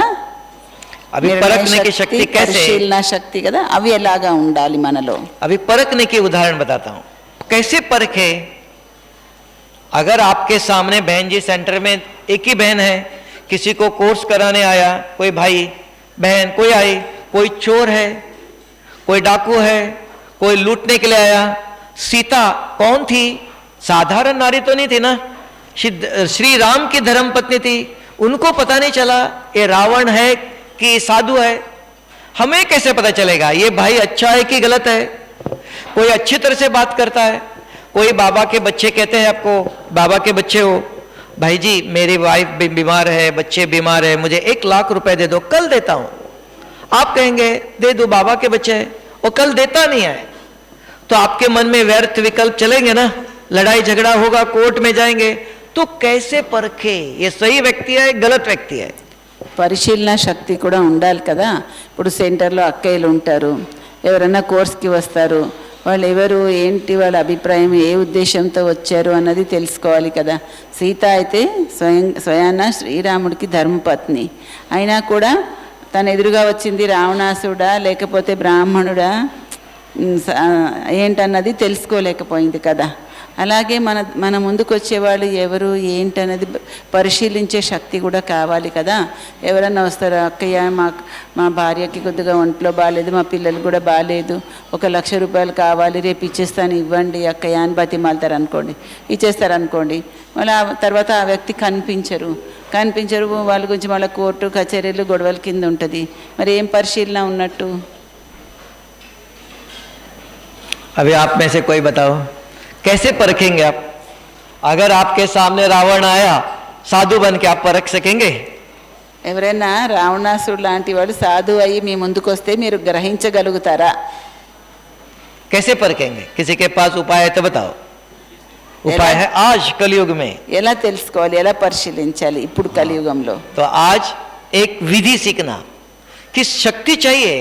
अभी परखने की शक्ति कैसे, పరిశీలన శక్తి కదా, అవి ఎలాగా ఉండాలి మనలో? अभी परखने के उदाहरण बताता हूं. कैसे परखे? अगर आपके सामने बहन जी सेंटर में एक ही बहन है, किसी को कोर्स कराने आया कोई भाई बहन, कोई आई, कोई चोर है, कोई डाकू है, कोई लूटने के लिए आया. सीता कौन थी? साधारण नारी तो नहीं थी ना, श्री राम की धर्मपत्नी थी. उनको पता नहीं चला ये रावण है कि साधु है. हमें कैसे पता चलेगा ये भाई अच्छा है कि गलत है? कोई अच्छी तरह से बात करता है, कोई बाबा के बच्चे कहते हैं आपको, बाबा के बच्चे हो, भाई जी मेरी वाइफ बीमार है, बच्चे बीमार है, मुझे 1 लाख रुपए दे दो, कल देता हूं. आप कहेंगे दे दो, बाबा के बच्चे हैं, वो कल देता नहीं है, तो आपके मन में व्यर्थ विकल्प चलेंगे ना, लड़ाई झगड़ा होगा, कोर्ट में जाएंगे. तो कैसे परखे ये सही व्यक्ति है गलत व्यक्ति है? పరిశీలన శక్తి కూడా ఉండాలి కదా. ఇప్పుడు సెంటర్లో అక్కయ్యలు ఉంటారు, ఎవరైనా కోర్స్కి వస్తారు, వాళ్ళు ఎవరు, ఏంటి, వాళ్ళ అభిప్రాయం, ఏ ఉద్దేశంతో వచ్చారు అన్నది తెలుసుకోవాలి కదా. సీత అయితే స్వయాన శ్రీరాముడికి ధర్మపత్ని అయినా కూడా తన ఎదురుగా వచ్చింది రావణాసుడా లేకపోతే బ్రాహ్మణుడా ఏంటన్నది తెలుసుకోలేకపోయింది కదా. అలాగే మన ముందుకు వచ్చేవాళ్ళు ఎవరు ఏంటన్నది పరిశీలించే శక్తి కూడా కావాలి కదా. ఎవరన్నా వస్తారు, అక్కయ్య మా భార్యకి కొద్దిగా ఒంట్లో బాగాలేదు, మా పిల్లలు కూడా బాగాలేదు, 1 లక్ష రూపాయలు కావాలి, రేపు ఇచ్చేస్తాను, ఇవ్వండి అక్కయ్య అని బతిమాలుతారు అనుకోండి, ఇచ్చేస్తారనుకోండి. మళ్ళీ తర్వాత ఆ వ్యక్తి కనిపించరు, వాళ్ళ గురించి మళ్ళీ కోర్టు కచేరీలు గొడవల కింద ఉంటుంది. మరి ఏం పరిశీలన ఉన్నట్టు? अभी आप में से कोई बताओ कैसे परखेंगे आप? अगर आपके सामने रावण आया साधु बन के, आप परख सकेंगे? ఎవరైనా రావణాసుడు లాంటి వాడు సాధు అయ్యి మీ ముందుకు వస్తే మీరు గ్రహించగలుగుతారా? कैसे परखेंगे? किसी के पास उपाय है तो बताओ. उपाय है आज कलयुग में. ఎలా తెలుసుకోవాలి, ఎలా పరిశీలించాలి ఇప్పుడు కలియుగంలో? तो आज एक विधि सीखना कि शक्ति चाहिए.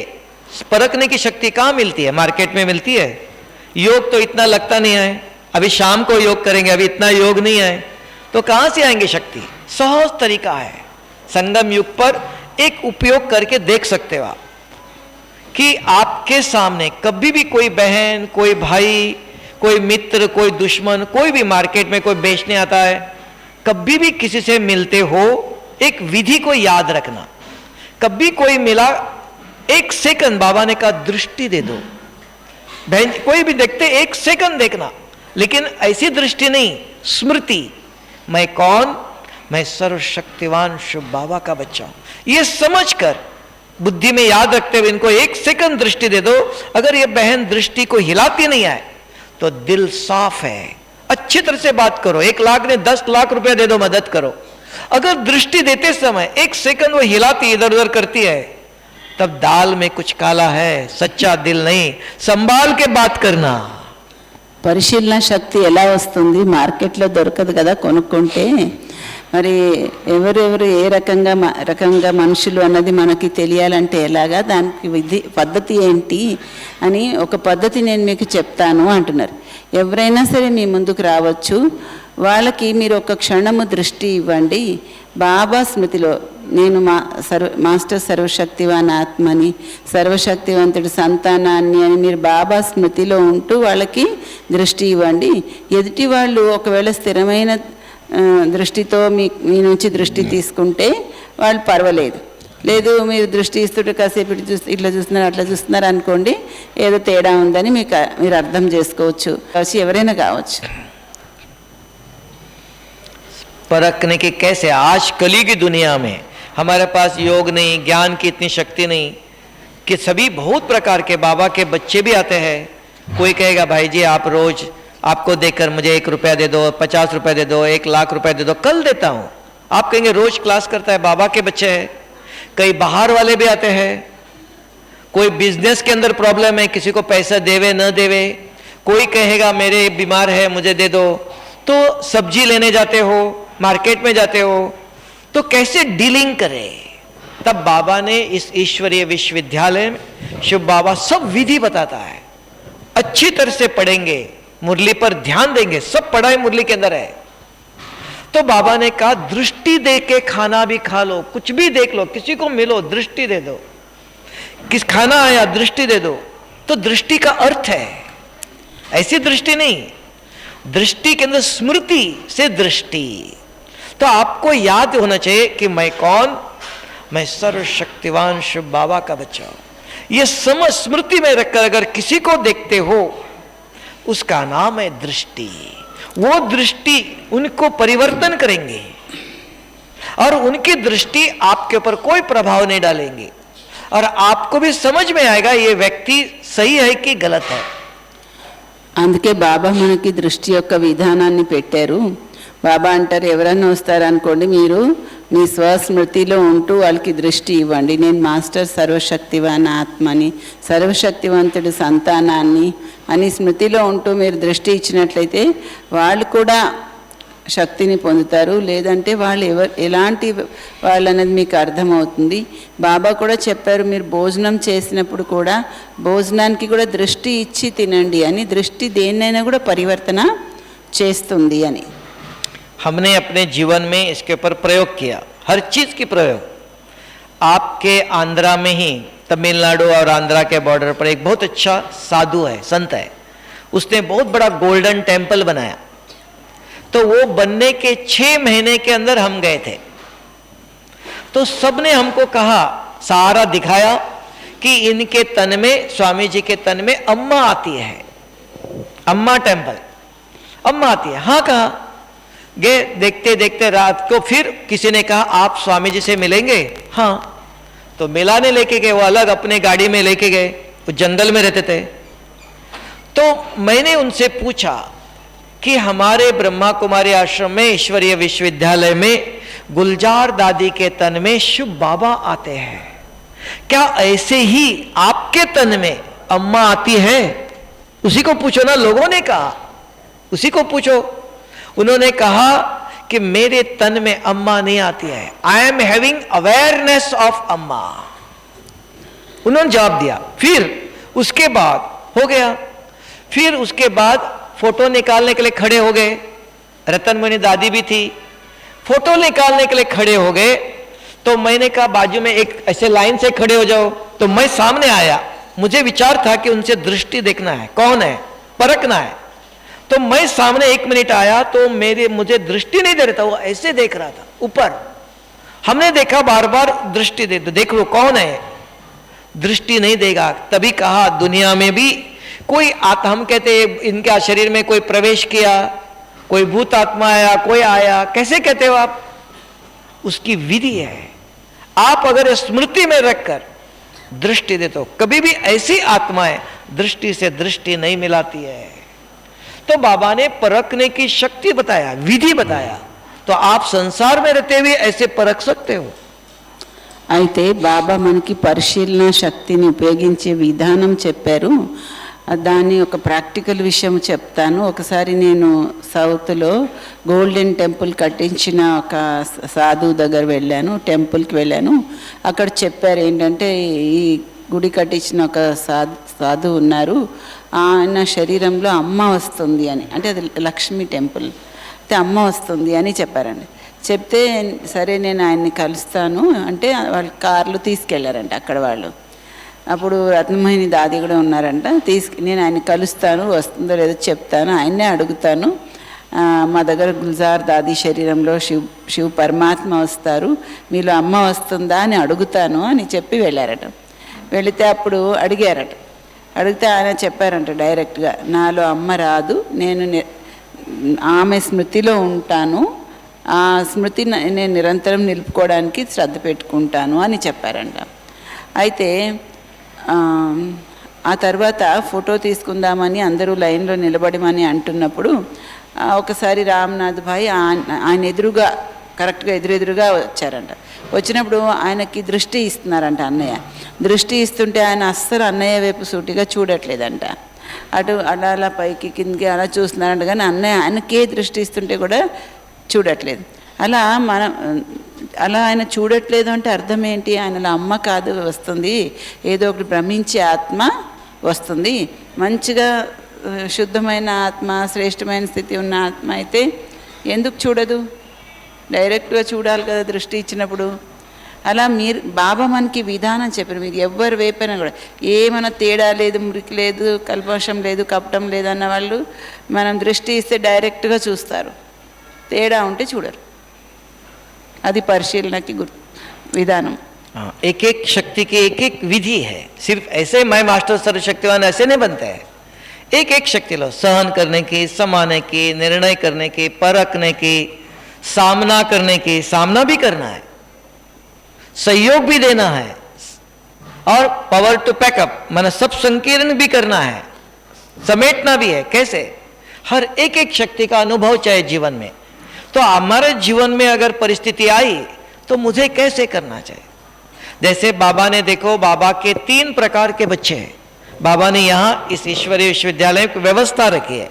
परखने की शक्ति कहाँ मिलती है? मार्केट में मिलती है. योग तो इतना लगता नहीं है, अभी शाम को योग करेंगे, अभी इतना योग नहीं है, तो कहां से आएंगे शक्ति? सहज तरीका है. संगम युग पर एक उपयोग करके देख सकते हो आप कि आपके सामने कभी भी कोई बहन, कोई भाई, कोई मित्र, कोई दुश्मन, कोई भी मार्केट में कोई बेचने आता है, कभी भी किसी से मिलते हो एक विधि को याद रखना. कभी कोई मिला 1 सेकंड, बाबा ने कहा दृष्टि दे दो. बहन कोई भी देखते 1 सेकंड देखना, लेकिन ऐसी दृष्टि नहीं, स्मृति. मैं कौन? मैं सर्वशक्तिवान शिव बाबा का बच्चा हूं. ये समझकर बुद्धि में याद रखते हुए इनको 1 सेकंड दृष्टि दे दो. अगर ये बहन दृष्टि को हिलाती नहीं है तो दिल साफ है, अच्छी तरह से बात करो, 1 लाख ने 10 लाख रुपया दे दो, मदद करो। अगर दृष्टि देते समय 1 सेकंड वो हिलाती इधर उधर करती है, तब दाल में कुछ काला है, सच्चा दिल नहीं। संभाल के बात करना। పరిశీలన శక్తి ఎలా వస్తుంది? మార్కెట్లో దొరకదు కదా కొనుక్కుంటే. మరి ఎవరెవరు ఏ రకంగా మనుషులు అన్నది మనకి తెలియాలంటే ఎలాగా, దానికి పద్ధతి ఏంటి అని ఒక పద్ధతి నేను మీకు చెప్తాను అంటున్నారు. ఎవరైనా సరే మీ ముందుకు రావచ్చు, వాళ్ళకి మీరు ఒక క్షణము దృష్టి ఇవ్వండి. బాబా స్మృతిలో నేను మాస్టర్ సర్వశక్తివాన్ ఆత్మని, సర్వశక్తివంతుడి సంతానాన్ని అని మీరు బాబా స్మృతిలో ఉంటూ వాళ్ళకి దృష్టి ఇవ్వండి. ఎదుటి వాళ్ళు ఒకవేళ స్థిరమైన దృష్టితో మీ నుంచి దృష్టి తీసుకుంటే వాళ్ళు పర్వాలేదు. లేదు మీరు దృష్టి ఇస్తుంటే కాసేపు ఇట్లా చూస్తున్నారు అట్లా చూస్తున్నారు అనుకోండి, ఏదో తేడా ఉందని మీరు అర్థం చేసుకోవచ్చు. ఎవరైనా కావచ్చు. परखने के कैसे? आज कली की दुनिया में हमारे पास योग नहीं, ज्ञान की इतनी शक्ति नहीं कि सभी बहुत प्रकार के बाबा के बच्चे भी आते हैं। कोई कहेगा भाई जी आप रोज आपको देखकर मुझे 1 रुपया दे दो, 50 रुपया दे दो, 1 लाख रुपया दे दो, कल देता हूं। आप कहेंगे रोज क्लास करता है, बाबा के बच्चे हैं। कई बाहर वाले भी आते हैं, कोई बिजनेस के अंदर प्रॉब्लम है, किसी को पैसा देवे न देवे। कोई कहेगा मेरे बीमार है मुझे दे दो। तो सब्जी लेने जाते हो, मार्केट में जाते हो, तो कैसे डीलिंग करें? तब बाबा ने इस ईश्वरीय विश्वविद्यालय में शिव बाबा सब विधि बताता है। अच्छी तरह से पढ़ेंगे, मुरली पर ध्यान देंगे, सब पढ़ाई मुरली के अंदर है। तो बाबा ने कहा दृष्टि दे के खाना भी खा लो, कुछ भी देख लो, किसी को मिलो दृष्टि दे दो। किस खाना आया दृष्टि दे दो। तो दृष्टि का अर्थ है ऐसी दृष्टि नहीं, दृष्टि के अंदर स्मृति से दृष्टि। तो आपको याद होना चाहिए कि मैं कौन? मैं सर्वशक्तिवान शिव बाबा का बच्चा हूं। यह समझ स्मृति में रखकर अगर किसी को देखते हो, उसका नाम है दृष्टि। वो दृष्टि उनको परिवर्तन करेंगे और उनकी दृष्टि आपके ऊपर कोई प्रभाव नहीं डालेंगे और आपको भी समझ में आएगा ये व्यक्ति सही है कि गलत है। అందుకే బాబా మనకి దృష్టి యొక్క విధానాన్ని పెట్టారు. బాబా అంటారు ఎవరన్నా వస్తారనుకోండి, మీరు మీ స్వస్మృతిలో ఉంటూ వాళ్ళకి దృష్టి ఇవ్వండి. నేను మాస్టర్ సర్వశక్తివాన్ ఆత్మని, సర్వశక్తివంతుడి సంతానాన్ని అని స్మృతిలో ఉంటూ మీరు దృష్టి ఇచ్చినట్లయితే వాళ్ళు కూడా శక్తిని పొందుతారు. లేదంటే వాళ్ళు ఎలాంటి వాళ్ళు అనేది మీకు అర్థమవుతుంది. బాబా కూడా చెప్పారు మీరు భోజనం చేసినప్పుడు కూడా భోజనానికి కూడా దృష్టి ఇచ్చి తినండి అని. దృష్టి దేన్నైనా కూడా పరివర్తన చేస్తుంది అని. हमने अपने जीवन में इसके ऊपर प्रयोग किया, हर चीज की प्रयोग। आपके आंध्रा में ही, तमिलनाडु और आंध्रा के बॉर्डर पर एक बहुत अच्छा साधु है, संत है, उसने बहुत बड़ा गोल्डन टेम्पल बनाया। तो वो बनने के 6 महीने के अंदर हम गए थे। तो सबने हमको कहा, सारा दिखाया कि इनके तन में, स्वामी जी के तन में अम्मा आती है, अम्मा टेम्पल, अम्मा आती है। हाँ कहा, गए, देखते देखते रात को फिर किसी ने कहा आप स्वामी जी से मिलेंगे? हाँ। तो मिलाने लेके गए, वो अलग अपने गाड़ी में लेके गए, वो जंगल में रहते थे। तो मैंने उनसे पूछा कि हमारे ब्रह्मा कुमारी आश्रम में ईश्वरीय विश्वविद्यालय में गुलजार दादी के तन में शिव बाबा आते हैं, क्या ऐसे ही आपके तन में अम्मा आती है? उसी को पूछो ना। लोगों ने कहा उसी को पूछो। उन्होंने कहा कि मेरे तन में अम्मा नहीं आती है, I am having awareness of अम्मा। उन्होंने जवाब दिया। फिर उसके बाद हो गया, फिर उसके बाद फोटो निकालने के लिए खड़े हो गए। रतनमणि दादी भी थी, फोटो निकालने के लिए खड़े हो गए। तो मैंने कहा बाजू में एक ऐसे लाइन से खड़े हो जाओ। तो मैं सामने आया, मुझे विचार था कि उनसे दृष्टि देखना है, कौन है, परखना है। तो मैं सामने 1 मिनट आया तो मुझे दृष्टि नहीं दे रहा था, वो ऐसे देख रहा था ऊपर। हमने देखा बार बार दृष्टि दे दो, देख लो कौन है, दृष्टि नहीं देगा। तभी कहा दुनिया में भी कोई हम कहते इनके शरीर में कोई प्रवेश किया, कोई भूत आत्मा आया, कोई आया, कैसे कहते हो आप? उसकी विधि है। आप अगर स्मृति में रखकर दृष्टि दे तो कभी भी ऐसी आत्माएं दृष्टि से दृष्टि नहीं मिलाती है। तो बाबा ने परखने की शक्ति बताया, विधि बताया, तो आप संसार में रहते हुए ऐसे परख सकते हो। అయితే బాబా మనకి పరిశీలన శక్తిని ఉపయోగించే విధానం చెప్పారు. దాని ఒక ప్రాక్టికల్ విషయం చెప్తాను. ఒకసారి నేను సౌత్లో గోల్డెన్ టెంపుల్ కట్టించిన ఒక సాధువు దగ్గర వెళ్ళాను, టెంపుల్కి వెళ్ళాను. అక్కడ చెప్పారు ఏంటంటే, ఈ గుడి కట్టించిన ఒక సాధువు ఉన్నారు, ఆయన శరీరంలో అమ్మ వస్తుంది అని, అంటే అది లక్ష్మీ టెంపుల్, అయితే అమ్మ వస్తుంది అని చెప్పారండి. చెప్తే సరే నేను ఆయన్ని కలుస్తాను అంటే వాళ్ళు కార్లు తీసుకెళ్లారంట అక్కడ వాళ్ళు. అప్పుడు రత్నమోహిని దాది కూడా ఉన్నారంట. నేను ఆయన్ని కలుస్తాను, వస్తుందో లేదో చెప్తాను, ఆయన్నే అడుగుతాను. మా దగ్గర గుల్జార్ దాది శరీరంలో శివ పరమాత్మ వస్తారు, మీలో అమ్మ వస్తుందా అని అడుగుతాను అని చెప్పి వెళ్ళారట. వెళితే అప్పుడు అడిగారట. అడిగితే ఆయన చెప్పారంట డైరెక్ట్గా, నాలో అమ్మ రాదు, నేను ఆమె స్మృతిలో ఉంటాను, ఆ స్మృతి నేను నిరంతరం నిలుపుకోవడానికి శ్రద్ధ పెట్టుకుంటాను అని చెప్పారంట. అయితే ఆ తర్వాత ఫోటో తీసుకుందామని అందరూ లైన్లో నిలబడమని అంటున్నప్పుడు ఒకసారి రామ్నాథ్ భాయ్ ఆయన ఎదురుగా, కరెక్ట్గా ఎదురెదురుగా వచ్చారంట. వచ్చినప్పుడు ఆయనకి దృష్టి ఇస్తున్నారంట అన్నయ్య. దృష్టి ఇస్తుంటే ఆయన అస్సలు అన్నయ్య వైపు సూటిగా చూడట్లేదంట. అటు అలా పైకి కిందకి అలా చూస్తున్నారంట, కానీ అన్నయ్య ఆయనకే దృష్టి ఇస్తుంటే కూడా చూడట్లేదు. అలా ఆయన చూడట్లేదు అంటే అర్థం ఏంటి? ఆయనలో అమ్మ కాదు వస్తుంది, ఏదో ఒకటి భ్రమించే ఆత్మ వస్తుంది. మంచిగా శుద్ధమైన ఆత్మ, శ్రేష్టమైన స్థితి ఉన్న ఆత్మ అయితే ఎందుకు చూడదు? డైరెక్ట్గా చూడాలి కదా దృష్టి ఇచ్చినప్పుడు. అలా మీరు బాబా మనకి విధానం చెప్పారు. మీరు ఎవరి వైపైనా కూడా ఏమైనా తేడా లేదు, మురికి లేదు, కల్పషం లేదు, కపటం లేదన్న వాళ్ళు మనం దృష్టి ఇస్తే డైరెక్ట్గా చూస్తారు, తేడా ఉంటే చూడరు. అది పరిశీలనకి విధానం. एक एक शक्ति की एक एक विधि है. सिर्फ ऐसे मैं मास्टर सर्वशक्तिवान ऐसे नहीं बनते हैं. एक एक शक्ति लो, सहन करने की, समाने की, निर्णय करने की, परखने की, सामना करने की. सामना भी करना है, सहयोग भी देना है, और पावर टू पैकअप माना सब संकीर्ण भी करना है, समेटना भी है. कैसे? हर एक एक शक्ति का अनुभव चाहिए जीवन में. तो हमारे जीवन में अगर परिस्थिति आई तो मुझे कैसे करना चाहिए? जैसे बाबा ने देखो, बाबा के 3 प्रकार के बच्चे हैं. बाबा ने यहाँ इस ईश्वरीय विश्वविद्यालय की व्यवस्था रखी है.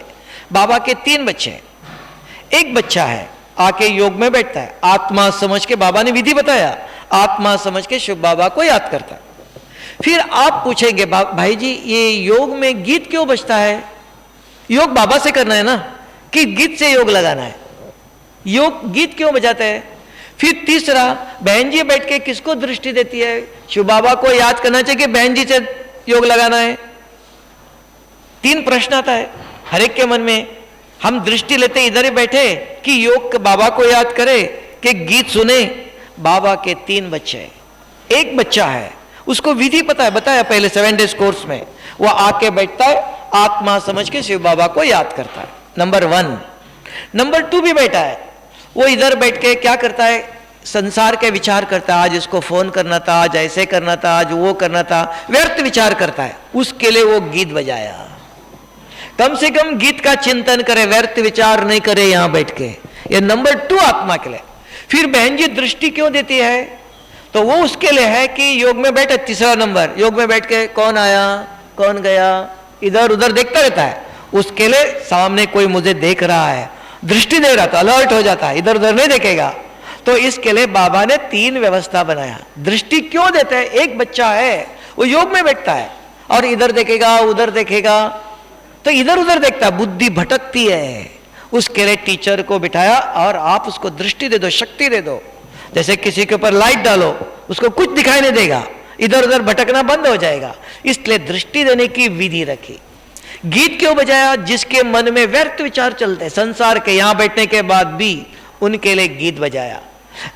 बाबा के 3 बच्चे हैं. एक बच्चा है आके योग में बैठता है, आत्मा समझ के, बाबा ने विधि बताया, आत्मा समझ के शिव बाबा को याद करता है. फिर आप पूछेंगे भाई जी ये योग में गीत क्यों बजता है? योग बाबा से करना है ना, कि गीत से योग लगाना है? योग गीत क्यों बजाते हैं? फिर तीसरा, बहन जी बैठ के किसको दृष्टि देती है? शिव बाबा को याद करना चाहिए कि बहन जी से योग लगाना है? 3 प्रश्न आता है हर एक के मन में. हम दृष्टि लेते इधर ही बैठे कि योग बाबा को याद करे कि गीत सुने? बाबा के 3 बच्चे हैं. एक बच्चा है, उसको विधि पता है, बताया पहले 7 डेज कोर्स में. वो आके बैठता है, आत्मा समझ के शिव बाबा को याद करता है. नंबर 1. नंबर 2 भी बैठा है, वो इधर बैठ के क्या करता है? संसार के विचार करता है. आज इसको फोन करना था, आज ऐसे करना था, आज वो करना था, व्यर्थ विचार करता है. उसके लिए वो गीत बजाया. कम से कम गीत का चिंतन करे, व्यर्थ विचार नहीं करे यहां बैठ के. ये नंबर 2 आत्मा के लिए. फिर बहन जी दृष्टि क्यों देती है? तो वो उसके लिए है कि योग में बैठे. 3रा नंबर, योग में बैठ के कौन आया कौन गया इधर उधर देखता रहता है. उसके लिए सामने कोई मुझे देख रहा है, दृष्टि दे रहा, तो अलर्ट हो जाता है, इधर उधर नहीं देखेगा. तो इसके लिए बाबा ने 3 व्यवस्था बनाया. दृष्टि क्यों देते हैं? एक बच्चा है, वो योग में बैठता है और इधर देखेगा उधर देखेगा, तो इधर उधर देखता है, बुद्धि भटकती है. उसके लिए टीचर को बिठाया और आप उसको दृष्टि दे दो, शक्ति दे दो. जैसे किसी के ऊपर लाइट डालो, उसको कुछ दिखाई नहीं देगा, इधर उधर भटकना बंद हो जाएगा. इसलिए दृष्टि देने की विधि रखी. गीत क्यों बजाया? जिसके मन में व्यर्थ विचार चलते हैं संसार के, यहां बैठने के बाद भी उनके लिए गीत बजाया.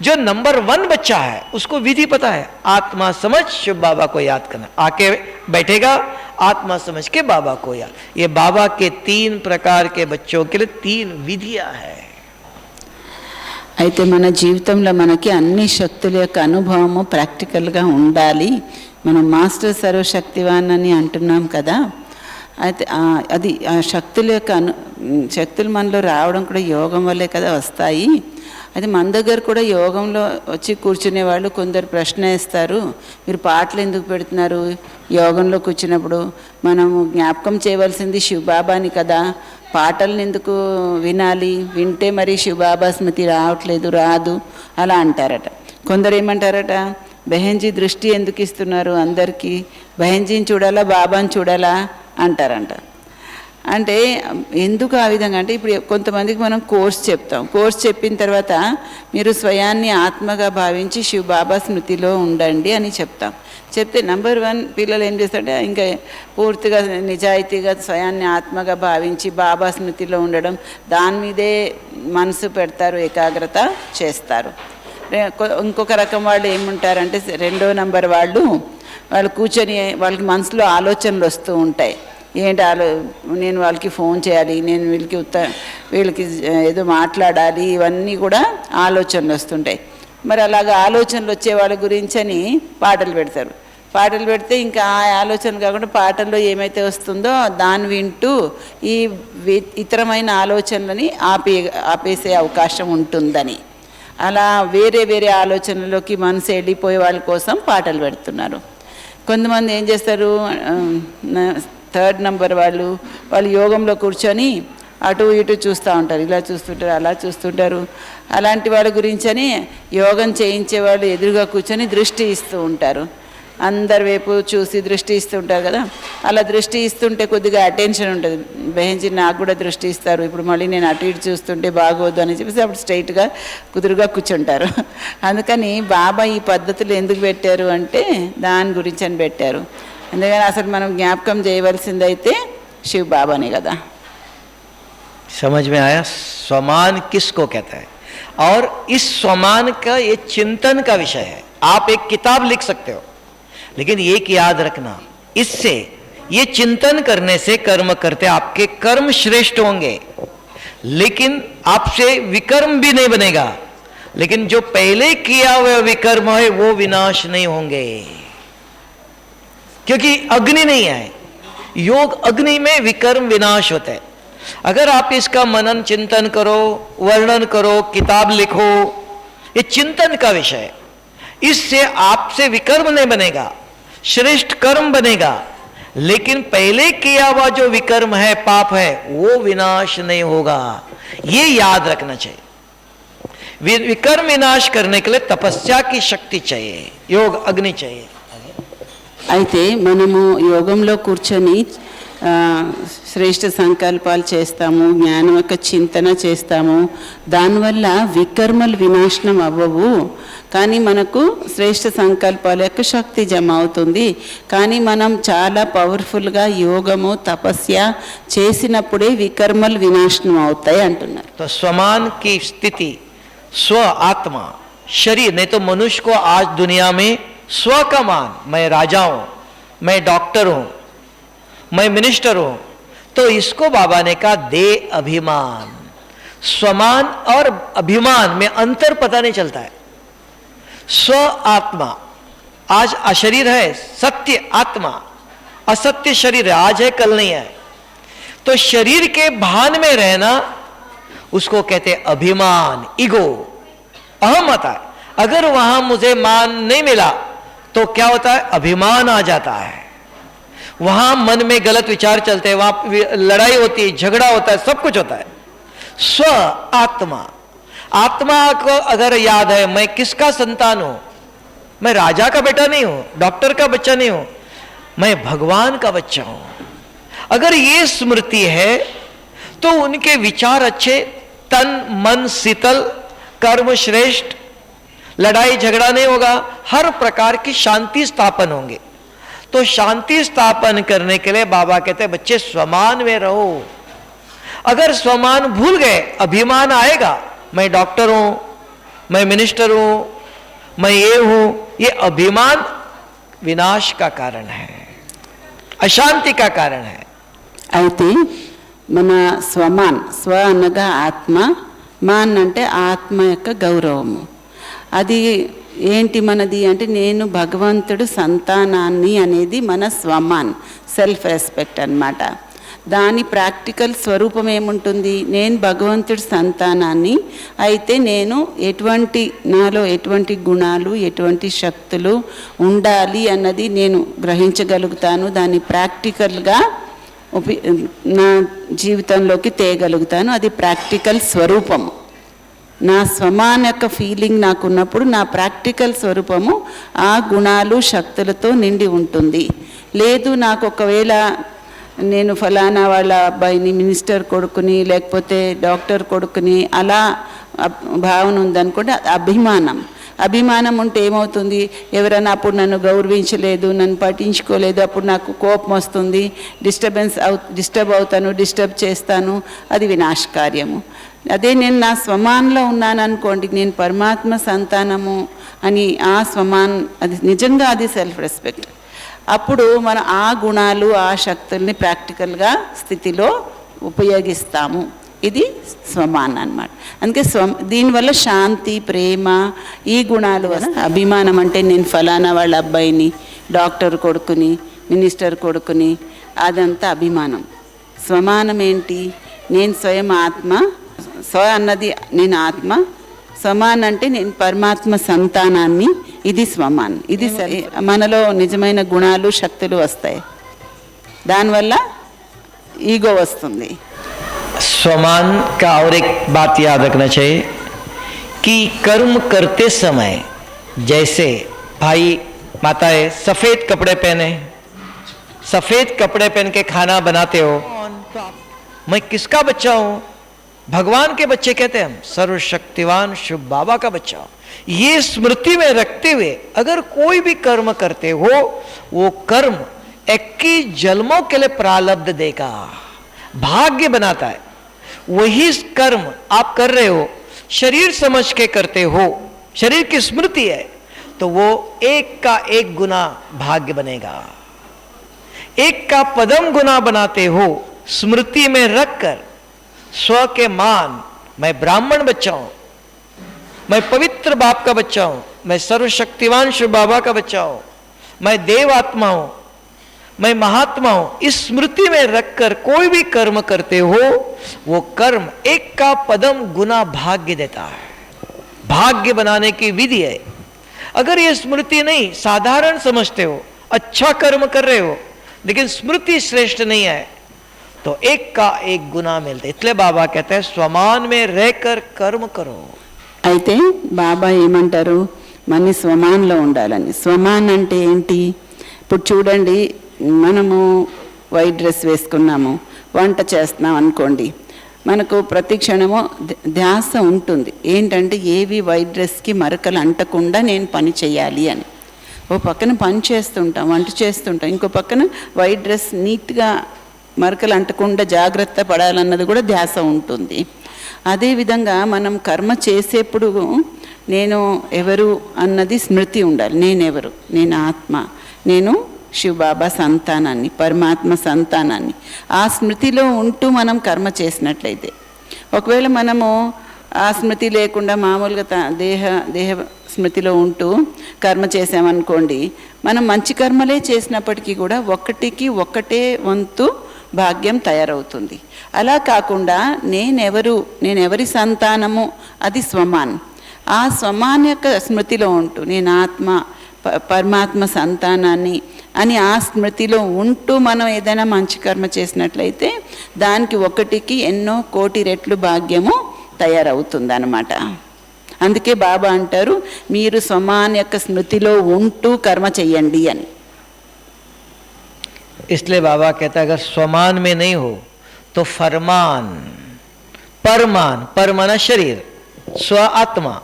जो नंबर 1 बच्चा है उसको विधि पता है, आत्मा समझ शिव बाबा को याद करना. आके बैठेगा, आत्मा समझ के बाबा को याद. ये बाबा के 3 प्रकार के बच्चों के लिए 3 विधियां है. అయితే మన జీవితంలో మనకి అన్ని శక్తుల యొక్క అనుభవము ప్రాక్టికల్గా ఉండాలి. మనం మాస్టర్ సర్వశక్తివాన్ అని అంటున్నాం కదా. అయితే అది ఆ శక్తుల యొక్క శక్తులు మనలో రావడం కూడా యోగం వల్లే కదా వస్తాయి. అది మన దగ్గర కూడా యోగంలో వచ్చి కూర్చునే వాళ్ళు కొందరు ప్రశ్న వేస్తారు, మీరు పాటలు ఎందుకు పెడుతున్నారు? యోగంలో కూర్చున్నప్పుడు మనము జ్ఞాపకం చేయవలసింది శివబాబాని కదా, పాటలను ఎందుకు వినాలి? వింటే మరి శివబాబా స్మృతి రాదు అలా అంటారట. కొందరు ఏమంటారట, బెహెన్జీ దృష్టి ఎందుకు ఇస్తున్నారు అందరికీ? బెహెన్జీని చూడాలా బాబాని చూడాలా అంటారంట. అంటే ఎందుకు ఆ విధంగా అంటే, ఇప్పుడు కొంతమందికి మనం కోర్స్ చెప్తాం, కోర్స్ చెప్పిన తర్వాత మీరు స్వయాన్ని ఆత్మగా భావించి శివబాబా స్మృతిలో ఉండండి అని చెప్తాం. చెప్తే నెంబర్ 1 పిల్లలు ఏం చేస్తారంటే ఇంకా పూర్తిగా నిజాయితీగా స్వయాన్ని ఆత్మగా భావించి బాబా స్మృతిలో ఉండడం, దాని మీదే మనసు పెడతారు, ఏకాగ్రత చేస్తారు. ఇంకొక రకం వాళ్ళు ఏముంటారంటే, 2వ నంబర్ వాళ్ళు కూర్చొని వాళ్ళకి మనసులో ఆలోచనలు వస్తూ ఉంటాయి. ఏంటి నేను వాళ్ళకి ఫోన్ చేయాలి, నేను వీళ్ళకి ఏదో మాట్లాడాలి, ఇవన్నీ కూడా ఆలోచనలు వస్తుంటాయి. మరి అలాగ ఆలోచనలు వచ్చే వాళ్ళ గురించి అని పాటలు పెడతారు. పాటలు పెడితే ఇంకా ఆ ఆలోచన కాకుండా పాటల్లో ఏమైతే వస్తుందో దాన్ని వింటూ ఈ ఇతరమైన ఆలోచనలని ఆపేసే అవకాశం ఉంటుందని, అలా వేరే వేరే ఆలోచనలోకి మనసు వెళ్ళిపోయే వాళ్ళ కోసం పాటలు పెడుతున్నారు. కొంతమంది ఏం చేస్తారు, 3rd నంబర్ వాళ్ళు యోగంలో కూర్చొని అటు ఇటు చూస్తూ ఉంటారు, ఇలా చూస్తుంటారు, అలా చూస్తుంటారు. అలాంటి వాళ్ళ గురించి అని యోగం చేయించే వాళ్ళు ఎదురుగా కూర్చొని దృష్టి ఇస్తూ ఉంటారు, అందరి వైపు చూసి దృష్టి ఇస్తూ ఉంటారు కదా. అలా దృష్టి ఇస్తుంటే కొద్దిగా అటెన్షన్ ఉంటుంది. బెహెన్జీ నాకు కూడా దృష్టి ఇస్తారు, ఇప్పుడు మళ్ళీ నేను అటు ఇటు చూస్తుంటే బాగోదు అని చెప్పేసి అప్పుడు స్ట్రైట్గా కుదురుగా కూర్చుంటారు. అందుకని బాబా ఈ పద్ధతులు ఎందుకు పెట్టారు అంటే దాని గురించి అని పెట్టారు. అందుకని అసలు మనం జ్ఞాపకం చేయవలసిందైతే శివ బాబానే కదా. समझ में आया स्वमान किसको कहता है? और इस स्वमान का ये चिंतन का विषय है. आप एक किताब लिख सकते हो, लेकिन एक याद रखना, इससे ये चिंतन करने से कर्म करते आपके कर्म श्रेष्ठ होंगे, लेकिन आपसे विकर्म भी नहीं बनेगा. लेकिन जो पहले किया हुआ विकर्म है वो विनाश नहीं होंगे, क्योंकि अग्नि नहीं है. योग अग्नि में विकर्म विनाश होता है. अगर आप इसका मनन चिंतन करो, वर्णन करो, किताब लिखो, ये चिंतन का विषय है. इससे आपसे विकर्म नहीं बनेगा, श्रेष्ठ कर्म बनेगा, लेकिन पहले किया हुआ जो विकर्म है, पाप है, वो विनाश नहीं होगा. ये याद रखना चाहिए. विकर्म विनाश करने के लिए तपस्या की शक्ति चाहिए, योग अग्नि चाहिए. అయితే మనము యోగంలో కూర్చొని శ్రేష్ఠ సంకల్పాలు చేస్తాము, జ్ఞానం యొక్క చింతన చేస్తాము, దానివల్ల వికర్మలు వినాశనం అవ్వవు. కానీ మనకు శ్రేష్ఠ సంకల్పాల యొక్క శక్తి జమ అవుతుంది. కానీ మనం చాలా పవర్ఫుల్గా యోగము తపస్య చేసినప్పుడే వికర్మలు వినాశనం అవుతాయి అంటున్నారు. तो स्वमान की स्थिति स्व आत्मा शरीर, नहीं तो मनुष्य को आज दुनिया में स्व का मान, मैं राजा हूं, मैं डॉक्टर हूं, मैं मिनिस्टर हूं, तो इसको बाबा ने कहा दे अभिमान. स्वमान और अभिमान में अंतर पता नहीं चलता है. स्व आत्मा आज अशरीर है, सत्य आत्मा असत्य शरीर है, आज है कल नहीं है. तो शरीर के भान में रहना उसको कहते अभिमान, ईगो, अहम आता है. अगर वहां मुझे मान नहीं मिला तो क्या होता है, अभिमान आ जाता है. वहां मन में गलत विचार चलते हैं, वहां लड़ाई होती है, झगड़ा होता है, सब कुछ होता है. स्व आत्मा, आत्मा को अगर याद है मैं किसका संतान हूं, मैं राजा का बेटा नहीं हूं, डॉक्टर का बच्चा नहीं हूं, मैं भगवान का बच्चा हूं. अगर ये स्मृति है तो उनके विचार अच्छे, तन मन शीतल, कर्म श्रेष्ठ, लड़ाई झगड़ा नहीं होगा, हर प्रकार की शांति स्थापन होंगे. तो शांति स्थापन करने के लिए बाबा कहते हैं बच्चे स्वमान में रहो. अगर स्वमान भूल गए अभिमान आएगा, मैं डॉक्टर हूं, मैं मिनिस्टर हूं, मैं ये हूं, ये अभिमान विनाश का कारण है, अशांति का कारण है. అయితే మన స్వమాన్, స్వ అనగా ఆత్మ, మాన్ అంటే ఆత్మ యొక్క గౌరవము. అది ఏంటి మనది అంటే నేను భగవంతుడు సంతానాన్ని అనేది మన స్వమాన్, సెల్ఫ్ రెస్పెక్ట్ అన్నమాట. దాని ప్రాక్టికల్ స్వరూపం ఏముంటుంది? నేను భగవంతుడి సంతానాన్ని అయితే నేను నాలో ఎటువంటి గుణాలు, ఎటువంటి శక్తులు ఉండాలి అన్నది నేను గ్రహించగలుగుతాను. దాన్ని ప్రాక్టికల్గా నా జీవితంలోకి తేగలుగుతాను. అది ప్రాక్టికల్ స్వరూపము. నా స్వమాన్ యొక్క ఫీలింగ్ నాకున్నప్పుడు నా ప్రాక్టికల్ స్వరూపము ఆ గుణాలు, శక్తులతో నిండి ఉంటుంది. లేదు నాకు ఒకవేళ నేను ఫలానా వాళ్ళ అబ్బాయిని, మినిస్టర్ కొడుకుని, లేకపోతే డాక్టర్ కొడుకుని అలా భావన ఉందనుకోండి, అభిమానం ఉంటే ఏమవుతుంది? ఎవరైనా అప్పుడు నన్ను గౌరవించలేదు, నన్ను పట్టించుకోలేదు, అప్పుడు నాకు కోపం వస్తుంది, డిస్టర్బ్ అవుతాను, డిస్టర్బ్ చేస్తాను, అది వినాశకార్యము. అదే నేను నా స్వమాన్లో ఉన్నాను అనుకోండి, నేను పరమాత్మ సంతానము అని ఆ స్వమాన్, అది నిజంగా అది సెల్ఫ్ రెస్పెక్ట్. అప్పుడు మనం ఆ గుణాలు, ఆ శక్తుల్ని ప్రాక్టికల్గా స్థితిలో ఉపయోగిస్తాము. ఇది స్వమాన్ అన్నమాట. అందుకే దీనివల్ల శాంతి, ప్రేమ, ఈ గుణాలు అభిమానం అంటే నేను ఫలానా వాళ్ళ అబ్బాయిని, డాక్టర్ కొడుకుని, మినిస్టర్ కొడుకుని, అదంతా అభిమానం. స్వమానం ఏంటి? నేను స్వయం ఆత్మ, స్వ అన్నది నేను ఆత్మ, స్వమాన్ అంటే నేను పరమాత్మ సంతానాన్ని, ఇది స్వమాన్. ఇది మనలో నిజమైన గుణాలు, శక్తులు వస్తాయి. దానివల్ల ఈగో వస్తుంది. स्वमान का और एक बात याद रखना चाहिए कि कर्म करते समय जैसे भाई माताएं सफेद कपड़े पहने, सफेद कपड़े पहन के खाना बनाते हो, मैं किसका बच्चा हूं? भगवान के बच्चे कहते हैं हम, सर्वशक्तिवान शिव बाबा का बच्चा हूं. ये स्मृति में रखते हुए अगर कोई भी कर्म करते हो, वो कर्म 21 जन्मों के लिए प्रारब्ध देगा, भाग्य बनाता है. वही कर्म आप कर रहे हो, शरीर समझ के करते हो, शरीर की स्मृति है, तो वो 1 का 1 गुना भाग्य बनेगा. 1 का पदम गुना बनाते हो, स्मृति में रखकर स्व के मान, मैं ब्राह्मण बच्चा हूं, मैं पवित्र बाप का बच्चा हूं, मैं सर्वशक्तिवान शिव बाबा का बच्चा हूं, मैं देव आत्मा हूं, मैं महात्मा हूं, इस स्मृति में रखकर कोई भी कर्म करते हो, वो कर्म 1 का पदम गुना भाग्य देता है. भाग्य बनाने की विधि है. अगर ये स्मृति नहीं, साधारण समझते हो, अच्छा कर्म कर रहे हो, लेकिन स्मृति श्रेष्ठ नहीं है, तो 1 का 1 गुना मिलते. इसलिए बाबा कहते हैं स्वमान में रहकर कर्म करो. అయితే బాబా ఏమంటారు? మన స్వమాన్లో ఉండాలని. స్వమాన్ అంటే ఏంటి? ఇప్పుడు చూడండి, మనము వైట్ డ్రెస్ వేసుకున్నాము, వంట చేస్తున్నాం అనుకోండి, మనకు ప్రతి క్షణము ధ్యాస ఉంటుంది. ఏంటంటే ఏవి వైట్ డ్రెస్కి మరకలు అంటకుండా నేను పని చేయాలి అని. ఓ పక్కన పని చేస్తుంటాం, వంట చేస్తుంటాం, ఇంకో పక్కన వైట్ డ్రెస్ నీట్గా మరకలు అంటకుండా జాగ్రత్త పడాలన్నది కూడా ధ్యాస ఉంటుంది. అదేవిధంగా మనం కర్మ చేసేప్పుడు నేను ఎవరు అన్నది స్మృతి ఉండాలి. నేనెవరు? నేను ఆత్మ, నేను శివబాబా సంతానాన్ని, పరమాత్మ సంతానాన్ని. ఆ స్మృతిలో ఉంటూ మనం కర్మ చేసినట్లయితే, ఒకవేళ మనము ఆ స్మృతి లేకుండా మామూలుగా దేహ స్మృతిలో ఉంటూ కర్మ చేసామనుకోండి, మనం మంచి కర్మలే చేసినప్పటికీ కూడా 1కి 1 వంతు భాగ్యం తయారవుతుంది. అలా కాకుండా నేనెవరి సంతానము, అది స్వమాన్. ఆ స్వమాన్ యొక్క స్మృతిలో ఉంటూ నేను ఆత్మ, పరమాత్మ సంతానాన్ని అని ఆ స్మృతిలో ఉంటూ మనం ఏదైనా మంచి కర్మ చేసినట్లయితే దానికి 1కి ఎన్నో కోటి రెట్లు భాగ్యము తయారవుతుందన్నమాట. అందుకే బాబా అంటారు, మీరు స్వమాన్ యొక్క స్మృతిలో ఉంటూ కర్మ చెయ్యండి అని. इसलिए बाबा कहता है अगर स्वमान में नहीं हो तो फरमान, परमान, परमाना शरीर, स्व आत्मा,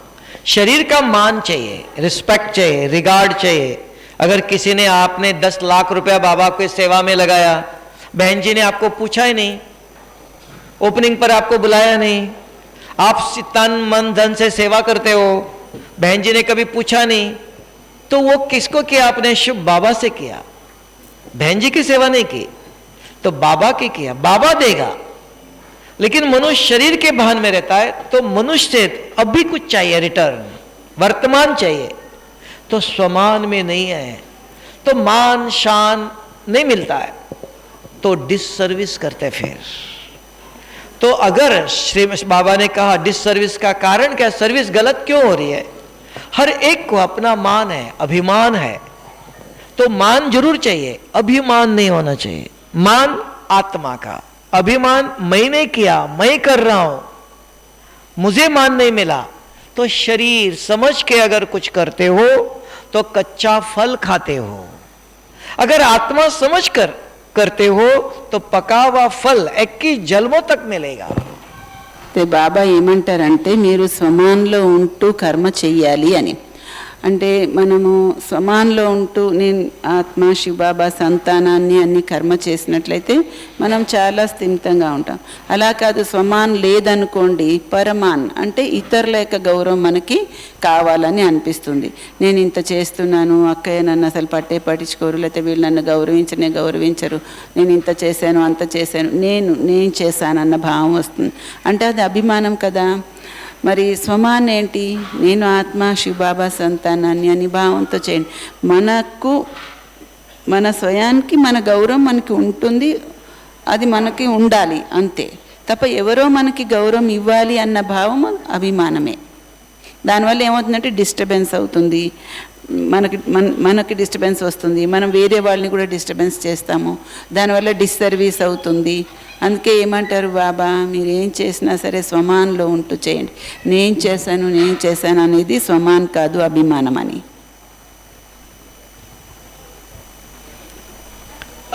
शरीर का मान चाहिए, रिस्पेक्ट चाहिए, रिगार्ड चाहिए. अगर किसी ने आपने 10 लाख रुपया बाबा को इस सेवा में लगाया, बहन जी ने आपको पूछा ही नहीं, ओपनिंग पर आपको बुलाया नहीं, आप तन मन धन से सेवा करते हो, बहन जी ने कभी पूछा नहीं, तो वो किसको किया? आपने शिव बाबा से किया. बहन जी की सेवा नहीं की तो बाबा की किया. बाबा देगा, लेकिन मनुष्य शरीर के भान में रहता है, तो मनुष्य से अब भी कुछ चाहिए रिटर्न. वर्तमान चाहिए, तो स्वमान में नहीं है तो मान शान नहीं मिलता है, तो डिससर्विस करते फिर। तो अगर श्री बाबा ने कहा डिससर्विस का कारण क्या, सर्विस गलत क्यों हो रही है? हर एक को अपना मान है, अभिमान है, तो मान जरूर चाहिए, अभिमान नहीं होना चाहिए। मान आत्मा का, अभिमान मैंने किया, मैं कर रहा हूं, मुझे मान नहीं मिला, तो शरीर समझ के अगर कुछ करते हो तो कच्चा फल खाते हो। अगर आत्मा समझ कर करते हो तो पका हुआ फल 21 जन्मों तक मिलेगा। అయితే బాబా ఏమంటారంటే మీరు స్వమాన్లో ఉంటూ కర్మ చెయ్యాలి అని. అంటే మనము స్వమాన్లో ఉంటూ నేను ఆత్మ శివబాబా సంతానాన్ని అన్ని కర్మ చేసినట్లయితే మనం చాలా స్థిమితంగా ఉంటాం. అలా కాదు, స్వమాన్ లేదనుకోండి, పరమాన్ అంటే ఇతరుల యొక్క గౌరవం మనకి కావాలని అనిపిస్తుంది. నేను ఇంత చేస్తున్నాను, అక్కయ్య నన్ను అసలు పట్టించుకోరు, లేకపోతే వీళ్ళు నన్ను గౌరవించరు, నేను ఇంత చేశాను అంత చేశాను, నేను చేశానన్న భావం వస్తుంది. అంటే అది అభిమానం కదా. మరి స్వమాన్ ఏంటి? నేను ఆత్మ శివబాబా సంతానాన్ని అని భావంతో చేయండి. మనకు మన స్వయానికి మన గౌరవం మనకి ఉంటుంది, అది మనకి ఉండాలి అంతే. తప్ప ఎవరో మనకి గౌరవం ఇవ్వాలి అన్న భావం అభిమానమే. దానివల్ల ఏమవుతుందంటే డిస్టర్బెన్స్ అవుతుంది, మనకి డిస్టర్బెన్స్ వస్తుంది, మనం వేరే వాళ్ళని కూడా డిస్టర్బెన్స్ చేస్తాము, దానివల్ల డిస్సర్వీస్ అవుతుంది. అందుకే ఏమంటారు బాబా, మీరు ఏం చేసినా సరే స్వమాన్లో ఉంటూ చేయండి. నేను చేశాను అనేది స్వమాన్ కాదు, అభిమానం అని.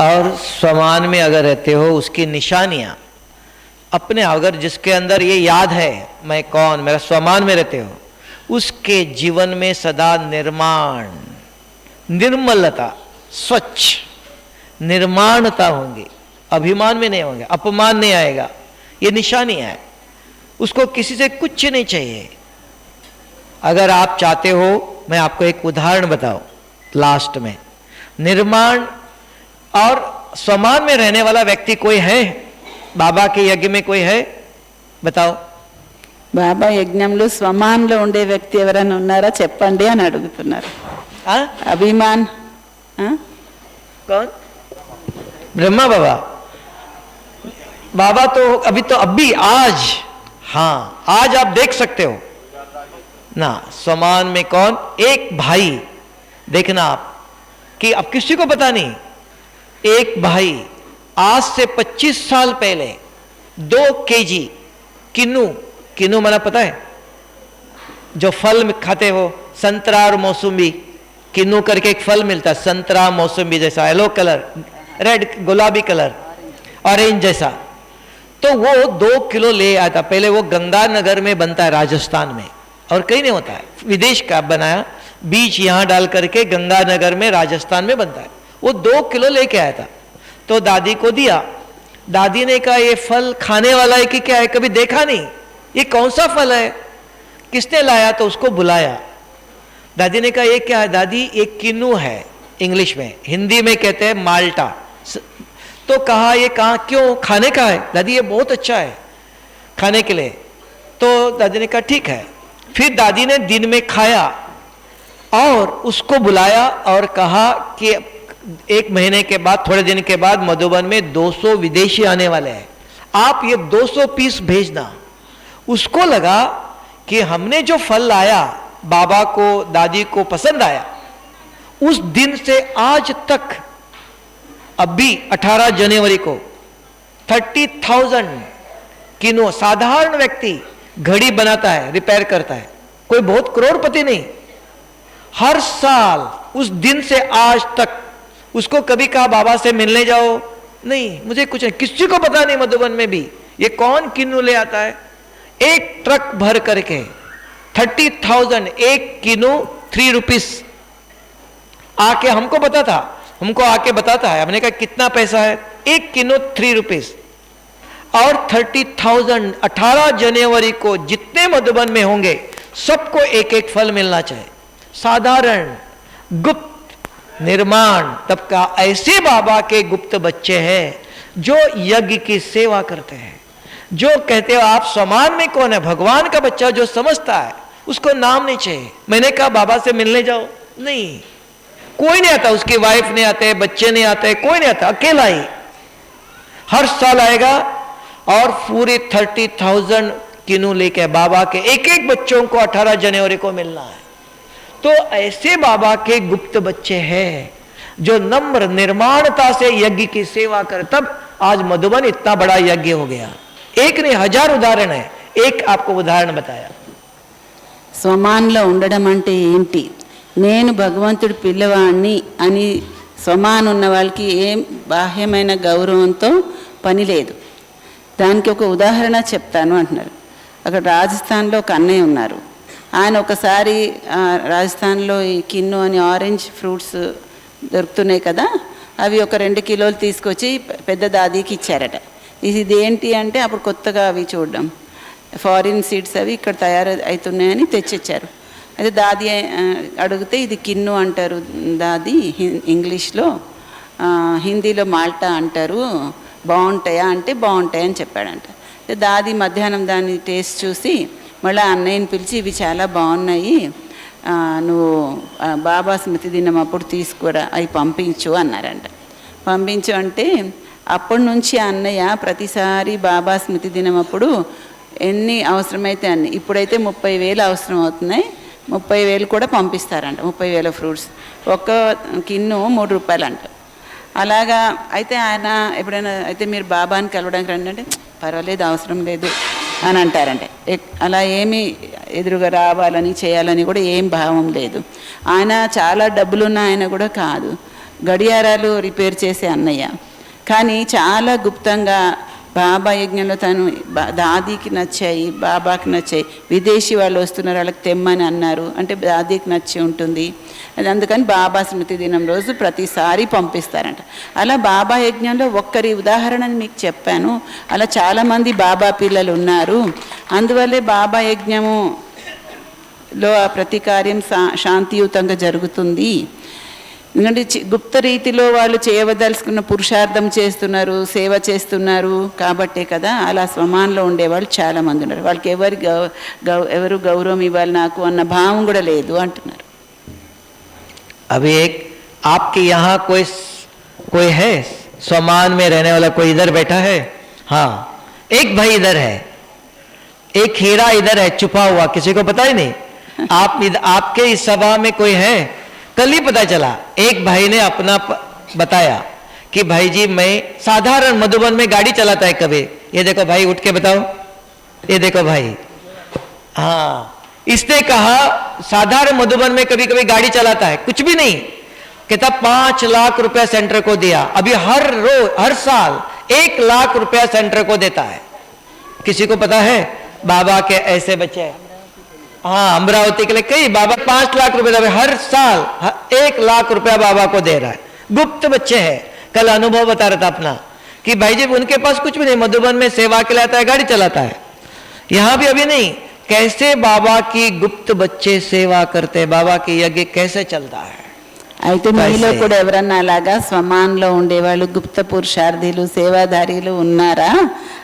और स्वमान में अगर रहते हो, उसकी निशानियां अपने, अगर जिसके अंदर ये याद है मैं कौन, मेरा स्वमान में रहते हो, उसके जीवन में सदा निर्माण, निर्मलता, स्वच्छ निर्माणता होंगी, अभिमान में नहीं होंगे, अपमान नहीं आएगा। ये निशानी है, उसको किसी से कुछ नहीं चाहिए। अगर आप चाहते हो, मैं आपको एक उदाहरण बताऊं लास्ट में, निर्माण और स्वमान में रहने वाला व्यक्ति कोई है बाबा के यज्ञ में? कोई है? बताओ। బాబా యజ్ఞంలో స్వమాన్లో ఉండే వ్యక్తి ఎవరైనా ఉన్నారా చెప్పండి అని అడుగుతున్నారు. అభిమాన్ कौन? ब्रह्मा बाबा। बाबा तो अभी आज, हाँ आज आप देख सकते हो ना। स्वमान में कौन? एक भाई, देखना आप कि अब किसी को पता नहीं, एक भाई आज से 25 साल पहले 2 केजी किन्नू माना पता है? जो फल खाते हो, संतरा और मौसमी, किन्नू करके एक फल मिलता है, संतरा मौसमी जैसा, येलो कलर, रेड गुलाबी कलर, ऑरेंज जैसा। तो वो 2 किलो ले आया था। पहले वो गंगानगर में बनता है राजस्थान में, और कहीं नहीं होता है, विदेश का बनाया, बीज यहां डाल करके गंगानगर में राजस्थान में बनता है। वो 2 किलो लेके आया था, तो दादी को दिया। दादी ने कहा ये फल खाने वाला है कि क्या है, कभी देखा नहीं, ये कौन सा फल है, किसने लाया? तो उसको बुलाया। दादी ने कहा ये क्या है? दादी एक किन्नू है, इंग्लिश में, हिंदी में कहते हैं माल्टा। तो कहा ये कहाँ, क्यों, खाने का है? दादी ये बहुत अच्छा है खाने के लिए। तो दादी ने कहा ठीक है। फिर दादी ने दिन में खाया और उसको बुलाया और कहा कि 1 महीने के बाद, थोड़े दिन के बाद मधुबन में 200 विदेशी आने वाले हैं, आप ये 200 पीस भेजना। उसको लगा कि हमने जो फल लाया बाबा को, दादी को पसंद आया। उस दिन से आज तक, अभी 18 जनवरी को 30,000 किलो, साधारण व्यक्ति घड़ी बनाता है, रिपेयर करता है, कोई बहुत करोड़पति नहीं, हर साल उस दिन से आज तक। उसको कभी कहा बाबा से मिलने जाओ, नहीं मुझे कुछ नहीं, किसी को पता नहीं मधुबन में भी ये कौन किन्नू ले आता है। 1 ट्रक भर करके 30,000, 1 किलो 3 रुपीस। आके हमको पता था, हमको आके बताता है, हमने कहा कितना पैसा है? 1 किलो 3 रुपीस। और 30,000 18 जनवरी को जितने मधुबन में होंगे सबको 1-1 फल मिलना चाहिए। साधारण गुप्त निर्माण तब का, ऐसे बाबा के गुप्त बच्चे हैं जो यज्ञ की सेवा करते हैं, जो कहते हो आप समान में कौन है? भगवान का बच्चा जो समझता है उसको नाम नहीं चाहिए। मैंने कहा बाबा से मिलने जाओ, नहीं, कोई नहीं आता, उसकी वाइफ नहीं आते, बच्चे नहीं आते, कोई नहीं आता, अकेला ही हर साल आएगा और पूरे 30,000 किनू लेके बाबा के एक एक बच्चों को 18 जनवरी को मिलना है। तो ऐसे बाबा के गुप्त बच्चे हैं जो नम्र निर्माणता से यज्ञ की सेवा कर, तब आज मधुबन इतना बड़ा यज्ञ हो गया। एक नहीं, 1000 उदाहरण है, एक आपको उदाहरण बताया। స్వమాన్లో ఉండడం అంటే ఏంటి? నేను భగవంతుడి పిల్లవాణ్ణి అని స్వమాన్ ఉన్న వాళ్ళకి ఏం బాహ్యమైన గౌరవంతో పని లేదు. దానికి ఒక ఉదాహరణ చెప్తాను అంటున్నారు. అక్కడ రాజస్థాన్లో ఒక అన్నయ్య ఉన్నారు. ఆయన ఒకసారి రాజస్థాన్లో ఈ కిన్ను అని ఆరెంజ్ ఫ్రూట్స్ దొరుకుతున్నాయి కదా, అవి ఒక 2 కిలోలు తీసుకొచ్చి పెద్ద దాదీకి ఇచ్చారట. ఇది ఏంటి అంటే అప్పుడు కొత్తగా అవి చూడడం, ఫారిన్ సీడ్స్ అవి ఇక్కడ తయారు అవుతున్నాయని తెచ్చిచ్చారు. అయితే దాది అడిగితే ఇది కిన్ను అంటారు దాది ఇంగ్లీష్లో, హిందీలో మాల్టా అంటారు, బాగుంటాయా అంటే బాగుంటాయి అని చెప్పాడంట. దాది మధ్యాహ్నం దాన్ని టేస్ట్ చూసి మళ్ళీ అన్నయ్యని పిలిచి ఇవి చాలా బాగున్నాయి, నువ్వు బాబా స్మృతి దినం అప్పుడు తీసుకురా, అవి పంపించు అన్నారంట. పంపించు అంటే అప్పటి నుంచి అన్నయ్య ప్రతిసారి బాబా స్మృతి దినం అప్పుడు ఎన్ని అవసరమైతే అన్ని, ఇప్పుడైతే 30,000 అవసరం అవుతున్నాయి, 30,000 కూడా పంపిస్తారంట. 30,000 ఫ్రూట్స్, ఒక్క కిన్ను 3 రూపాయలు అంట. అలాగా అయితే ఆయన ఎప్పుడైనా అయితే మీరు బాబాని కలవడానికి రండి అంటే పర్వాలేదు అవసరం లేదు అని అంటారంటే. అలా ఏమీ ఎదురుగా రావాలని చేయాలని కూడా ఏం భావం లేదు. ఆయన చాలా డబ్బులున్న ఆయన కూడా కాదు, గడియారాలు రిపేర్ చేసే అన్నయ్య. కానీ చాలా గుప్తంగా బాబా యజ్ఞంలో తను దాదీకి నచ్చాయి, బాబాకి నచ్చాయి, విదేశీ వాళ్ళు వస్తున్నారు వాళ్ళకి తెమ్మని అన్నారు అంటే దాదీకి నచ్చి ఉంటుంది, అది అందుకని బాబా స్మృతి దినం రోజు ప్రతిసారి పంపిస్తారంట. అలా బాబా యజ్ఞంలో ఒక్కరి ఉదాహరణని మీకు చెప్పాను. అలా చాలామంది బాబా పిల్లలు ఉన్నారు. అందువల్లే బాబా యజ్ఞములో ప్రతి కార్యం శాంతియుతంగా జరుగుతుంది. ఎందుకంటే గుప్త రీతిలో వాళ్ళు చేయవదలుచుకున్న పురుషార్థం చేస్తున్నారు, సేవ చేస్తున్నారు కాబట్టే కదా అలా స్వమాన్లో ఉండేవాళ్ళు చాలామంది ఉన్నారు. వాళ్ళకి ఎవరు గౌరవం ఇవ్వాలి నాకు అన్న భావం కూడా లేదు అంటున్నారు. अभी एक आपके यहाँ कोई है स्वमान में रहने वाला, कोई इधर बैठा है? हाँ, एक भाई इधर है, एक हीरा इधर है छुपा हुआ, किसी को पता ही नहीं। आपके इस सभा में कोई है? कल ही पता चला, एक भाई ने अपना बताया कि भाई जी मैं साधारण मधुबन में गाड़ी चलाता है कभी, ये देखो भाई उठ के बताओ, ये देखो भाई, हाँ इसने कहा साधारण मधुबन में कभी कभी गाड़ी चलाता है, कुछ भी नहीं, कहता 5 लाख रुपया सेंटर को दिया, अभी हर साल 1 लाख रुपया सेंटर को देता है। किसी को पता है? बाबा के ऐसे बच्चे, हाँ अमरावती के लिए कई बाबा 5 लाख रुपए हर साल 1 लाख रुपया बाबा को दे रहा है। गुप्त बच्चे हैं। कल अनुभव बता रहा था अपना कि भाई जी उनके पास कुछ भी नहीं, मधुबन में सेवा के लिए आता है, गाड़ी चलाता है। यहां भी अभी नहीं, कैसे बाबा की गुप्त बच्चे सेवा करते, बाबा की यज्ञ कैसे चलता है। అయితే మీలో కూడా ఎవరన్నా అలాగా స్వమాన్లో ఉండేవాళ్ళు గుప్త పురుషార్థులు సేవాదారీలు ఉన్నారా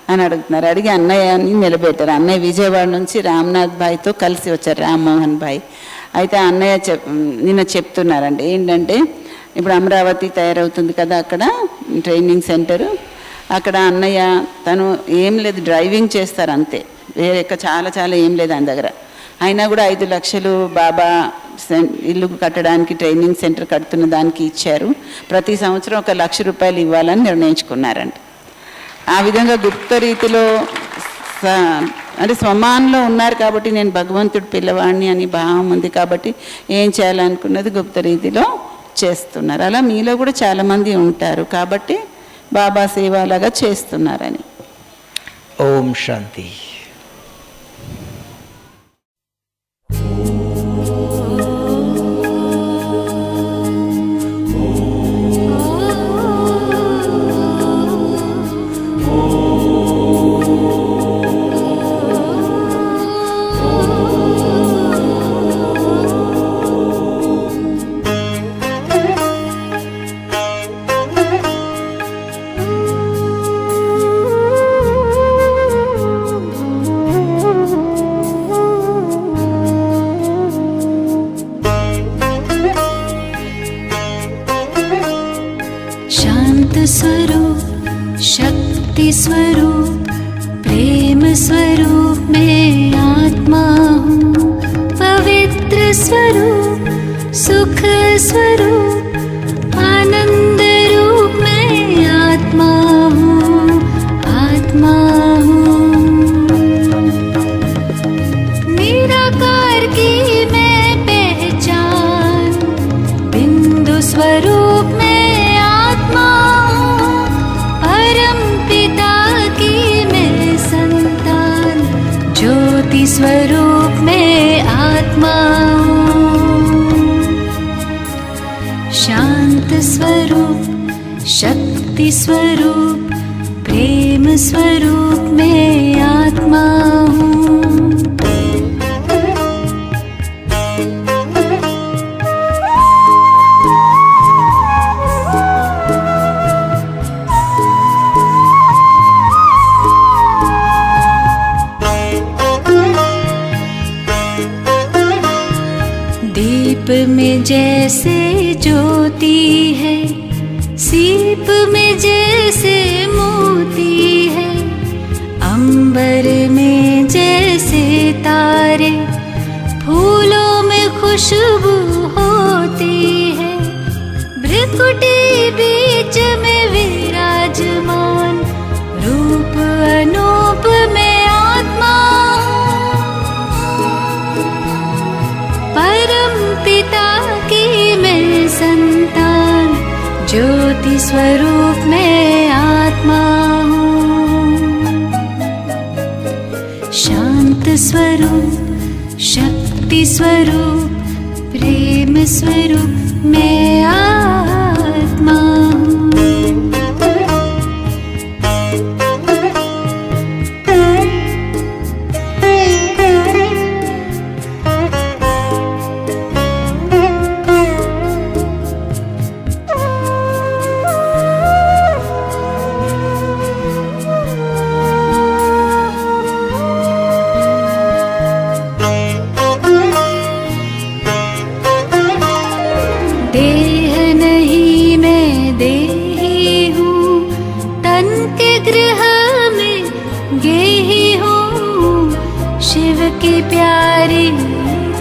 అని అడుగుతున్నారు. అడిగి అన్నయ్యని నిలబెట్టారు. అన్నయ్య విజయవాడ నుంచి రామ్నాథ్ భాయ్తో కలిసి వచ్చారు, రామ్మోహన్ భాయ్. అయితే అన్నయ్య నిన్న చెప్తున్నారండి ఏంటంటే ఇప్పుడు అమరావతి తయారవుతుంది కదా అక్కడ ట్రైనింగ్ సెంటరు, అక్కడ అన్నయ్య తను ఏం లేదు డ్రైవింగ్ చేస్తారు అంతే, వేరే చాలా చాలా ఏం లేదు ఆయన దగ్గర. అయినా కూడా 5 లక్షలు బాబా ఇల్లు కట్టడానికి ట్రైనింగ్ సెంటర్ కడుతున్న దానికి ఇచ్చారు. ప్రతి సంవత్సరం 1 లక్ష రూపాయలు ఇవ్వాలని నిర్ణయించుకున్నారంట. ఆ విధంగా గుప్త రీతిలో అంటే స్వమాన్లో ఉన్నారు కాబట్టి నేను భగవంతుడి పిల్లవాడిని అని భావం ఉంది కాబట్టి ఏం చేయాలనుకున్నది గుప్త రీతిలో చేస్తున్నారు. అలా మీలో కూడా చాలామంది ఉంటారు కాబట్టి బాబా సేవలాగా చేస్తున్నారని. ఓం శాంతి. स्वरूप प्रेम स्वरूप मैं आत्मा हूँ। पवित्र स्वरूप सुख स्वरूप आनंद रूप मैं आत्मा हूँ, आत्मा हूँ। निराकार की मैं पहचान बिंदु स्वरूप मैं आत्मा हूँ। परम पिता की मैं संतान ज्योति स्वरूप मैं आत्मा हूँ। शांत स्वरूप शक्ति स्वरूप प्रेम स्वरूप मैं आत्मा हूँ। दीप में जैसे ज्योति है, सीप में जैसे मोती है, अंबर में जैसे तारे, फूलों में खुशबू होती है। भ्रिकुटी बीच में विराजमान रूप अनूप में आत्मा हूँ। परम पिता की मैं संतान ज्योति स्वरूप मैं आत्मा हूँ। शांत स्वरूप शक्ति स्वरूप प्रेम स्वरूप मैं आत्मा हूँ। देह नहीं मैं देही हूँ, तन के गृह में गेही हूँ। शिव की प्यारी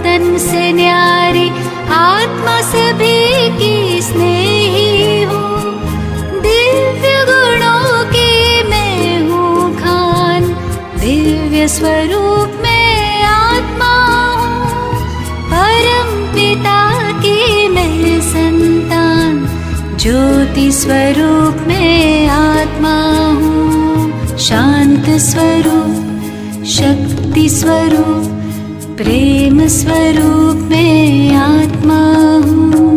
तन से न्यारी आत्मा सभी की स्नेही हूँ। दिव्य गुणों की मैं हूँ खान, दिव्य स्वरूप में आत्मा हूँ। परम पिता की मैं संतान ज्योति स्वरूप में आत्मा हूँ। शांत स्वरूप शक्ति स्वरूप प्रेम स्वरूप में आत्मा हूँ।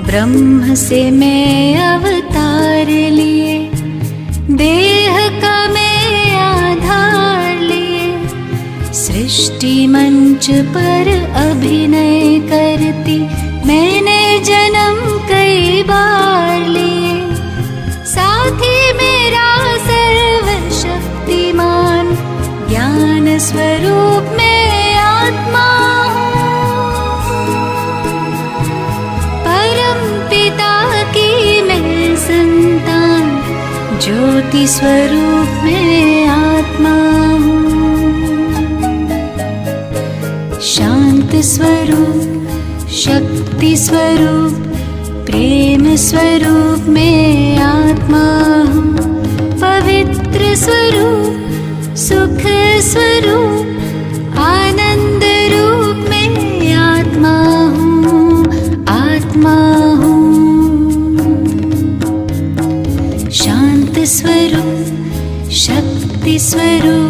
ब्रह्म से मैं अवतार लिए, देह का मैं आधार लिए। सृष्टि मंच पर अभिनय करती मैंने जन्म कई बार लिए। साथी मेरा सर्वशक्तिमान ज्ञान स्वरूप में आत्मा ज्योति स्वरूप में आत्मा हूँ। शांत स्वरूप शक्ति स्वरूप प्रेम स्वरूप में आत्मा हूँ। पवित्र स्वरूप सुख स्वरूप आनंद रूप में आत्मा हूँ, आत्मा हूँ। शांत स्वरूप शक्ति स्वरूप